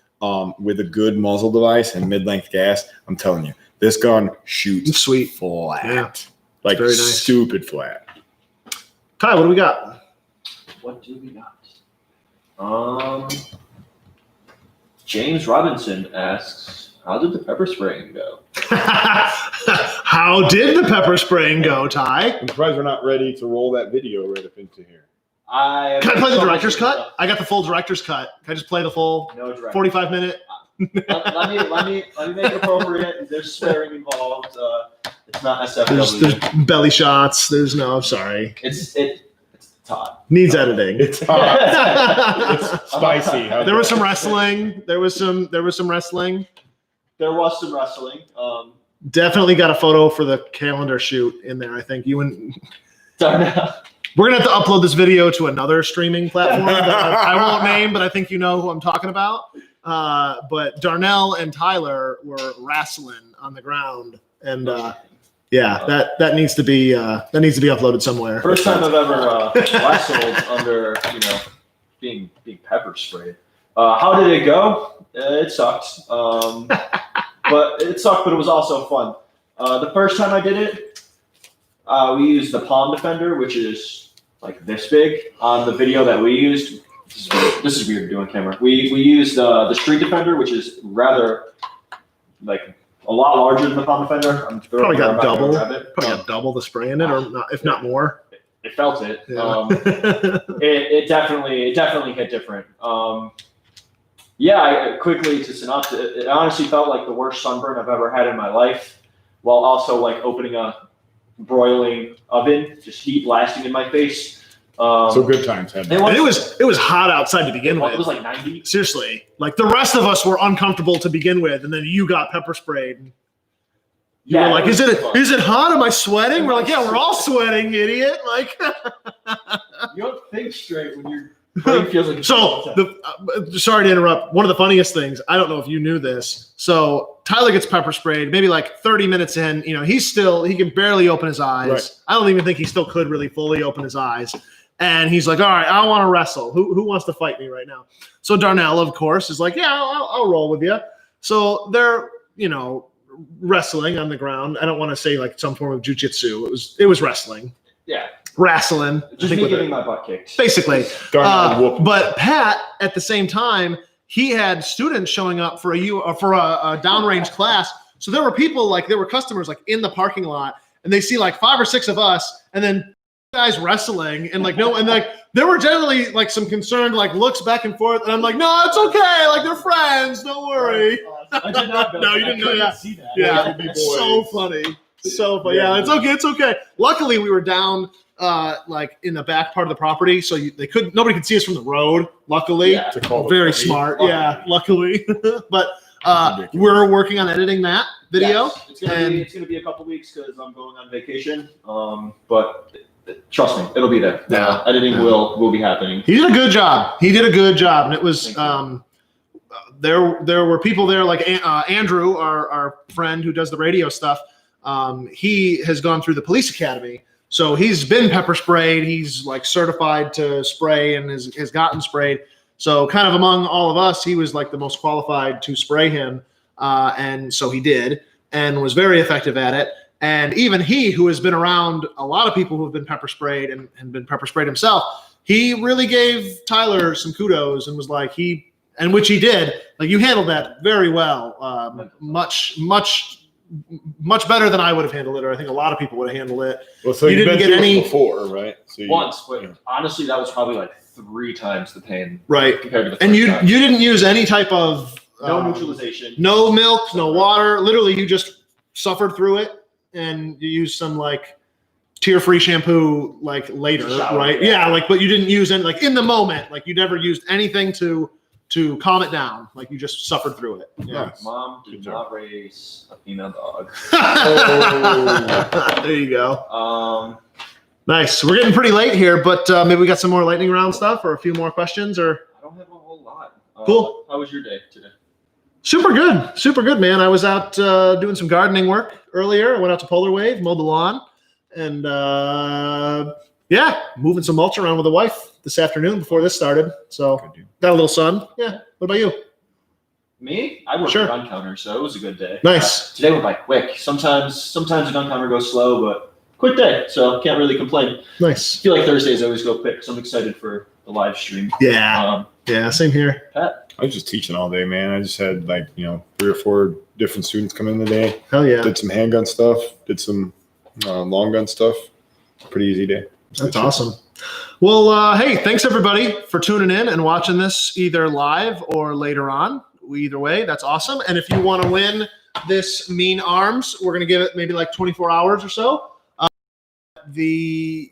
with a good muzzle device and mid-length gas, I'm telling you, this gun shoots sweet flat. Yeah. Like very nice. Stupid flat. Ty, what do we got? What do we got? James Robinson asks, how did the pepper spraying go? How did the pepper spraying go, Ty? I'm surprised we're not ready to roll that video right up into here. Can I play the director's cut? I got the full director's cut. Can I just play the full 45-minute? let me make it appropriate. There's swearing involved. It's not SFW. There's belly shots. I'm sorry. It's Todd. Needs editing. It's hot. It's spicy. There was some wrestling. There was some wrestling. There was some wrestling. Definitely got a photo for the calendar shoot in there. I think you and Darnell. We're gonna have to upload this video to another streaming platform that I won't name, but I think you know who I'm talking about. But Darnell and Tyler were wrestling on the ground, and that needs to be uploaded somewhere. First time I've ever wrestled under being pepper sprayed. How did it go? It sucked. But it was also fun. The first time I did it, we used the Palm Defender, which is like this big. On the video that we used, this is weird to do on camera. We used the Street Defender, which is rather like a lot larger than the Palm Defender. Probably got double the spray in it, or not, if not more. It felt it. Yeah. It definitely hit different. Quickly to synopsis, it honestly felt like the worst sunburn I've ever had in my life, while also like opening a broiling oven, just heat blasting in my face. So good times. It was hot outside to begin with. It was like 90. Seriously, like the rest of us were uncomfortable to begin with, and then you got pepper sprayed. You were like, is it hot? Am I sweating? We're like, yeah, we're all sweating, idiot. Like, you don't think straight when your brain feels like. Sorry to interrupt. One of the funniest things, I don't know if you knew this. So Tyler gets pepper sprayed. Maybe like 30 minutes in, he can barely open his eyes. Right. I don't even think he still could really fully open his eyes. And he's like, all right, I want to wrestle. Who wants to fight me right now? So Darnell, of course, is like, yeah, I'll roll with you. So they're, wrestling on the ground. I don't want to say like some form of jujitsu. It was wrestling. Yeah. Wrestling. Just me getting my butt kicked. Basically. But Pat, at the same time, he had students showing up for a downrange class. So there were customers like in the parking lot, and they see like 5 or 6 of us, and then guys wrestling, and there were generally like some concerned like looks back and forth, and I'm like, no, it's okay, like they're friends, don't worry. I did not know. No, you didn't know that. See that. Yeah, so funny. Yeah, it's okay. Luckily, we were down like in the back part of the property, so nobody could see us from the road. Luckily, very smart. Yeah, luckily. But we're working on editing that video. Yes, it's gonna be a couple weeks because I'm going on vacation. But trust me, it'll be there. Yeah. Editing will be happening. He did a good job. And it was there were people there like Andrew, our friend who does the radio stuff. He has gone through the police academy, so he's been pepper sprayed. He's like certified to spray and has gotten sprayed. So kind of among all of us, he was like the most qualified to spray him, and so he did and was very effective at it. And even he, who has been around a lot of people who have been pepper sprayed and been pepper sprayed himself, he really gave Tyler some kudos and was like, which he did. Like, you handled that very well, much better than I would have handled it, or I think a lot of people would have handled it. Well, so you didn't get any before, right? So Once, but honestly, that was probably like 3 times the pain, right? Compared to the first And you time. didn't use any type of No neutralization, no milk, no water. Literally, you just suffered through it, and you used some like tear-free shampoo like later, Shower, right? yeah. Yeah, like, but you didn't use any like in the moment. Like, you never used anything to calm it down. Like, you just suffered through it. Yeah. Nice. Mom did not raise a female dog. There you go. Nice. We're getting pretty late here, but maybe we got some more lightning round stuff or a few more questions. Or I don't have a whole lot. Cool. How was your day today? Super good, man. I was out doing some gardening work earlier. I went out to Polar Wave, mowed the lawn, and moving some mulch around with the wife this afternoon before this started. So got a little sun. Yeah. What about you? Me? I worked Sure. a gun counter, so it was a good day. Nice. Today went by quick. Sometimes the gun counter goes slow, but quick day, so can't really complain. Nice. I feel like Thursdays always go quick, so I'm excited for the live stream. Yeah. Same here. Pat? I was just teaching all day, man. I just had 3 or 4 different students come in today. Hell yeah. Did some handgun stuff. Did some long gun stuff. Pretty easy day. That's awesome. Well, hey, thanks everybody for tuning in and watching this either live or later on. Either way, that's awesome. And if you want to win this Mean Arms, we're going to give it maybe like 24 hours or so. The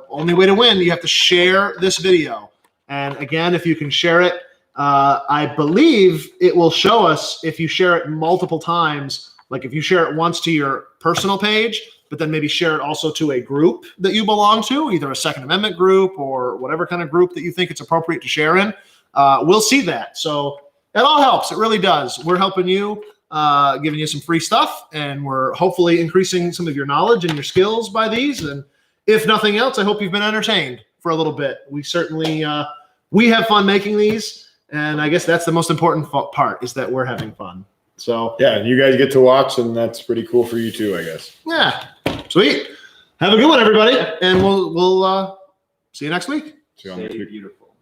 only way to win, you have to share this video. And again, if you can share it, I believe it will show us if you share it multiple times. Like if you share it once to your personal page, but then maybe share it also to a group that you belong to, either a Second Amendment group or whatever kind of group that you think it's appropriate to share in. We'll see that. So it all helps. It really does. We're helping you, giving you some free stuff, and we're hopefully increasing some of your knowledge and your skills by these. And if nothing else, I hope you've been entertained for a little bit. We certainly, we have fun making these. And I guess that's the most important part, is that we're having fun. So Yeah, you guys get to watch, and that's pretty cool for you too, I guess. yeah, sweet. Have a good one, everybody, and we'll see you next week. See you on next Stay week. beautiful.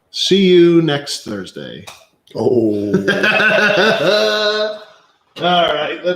See you next Thursday. Oh. All right.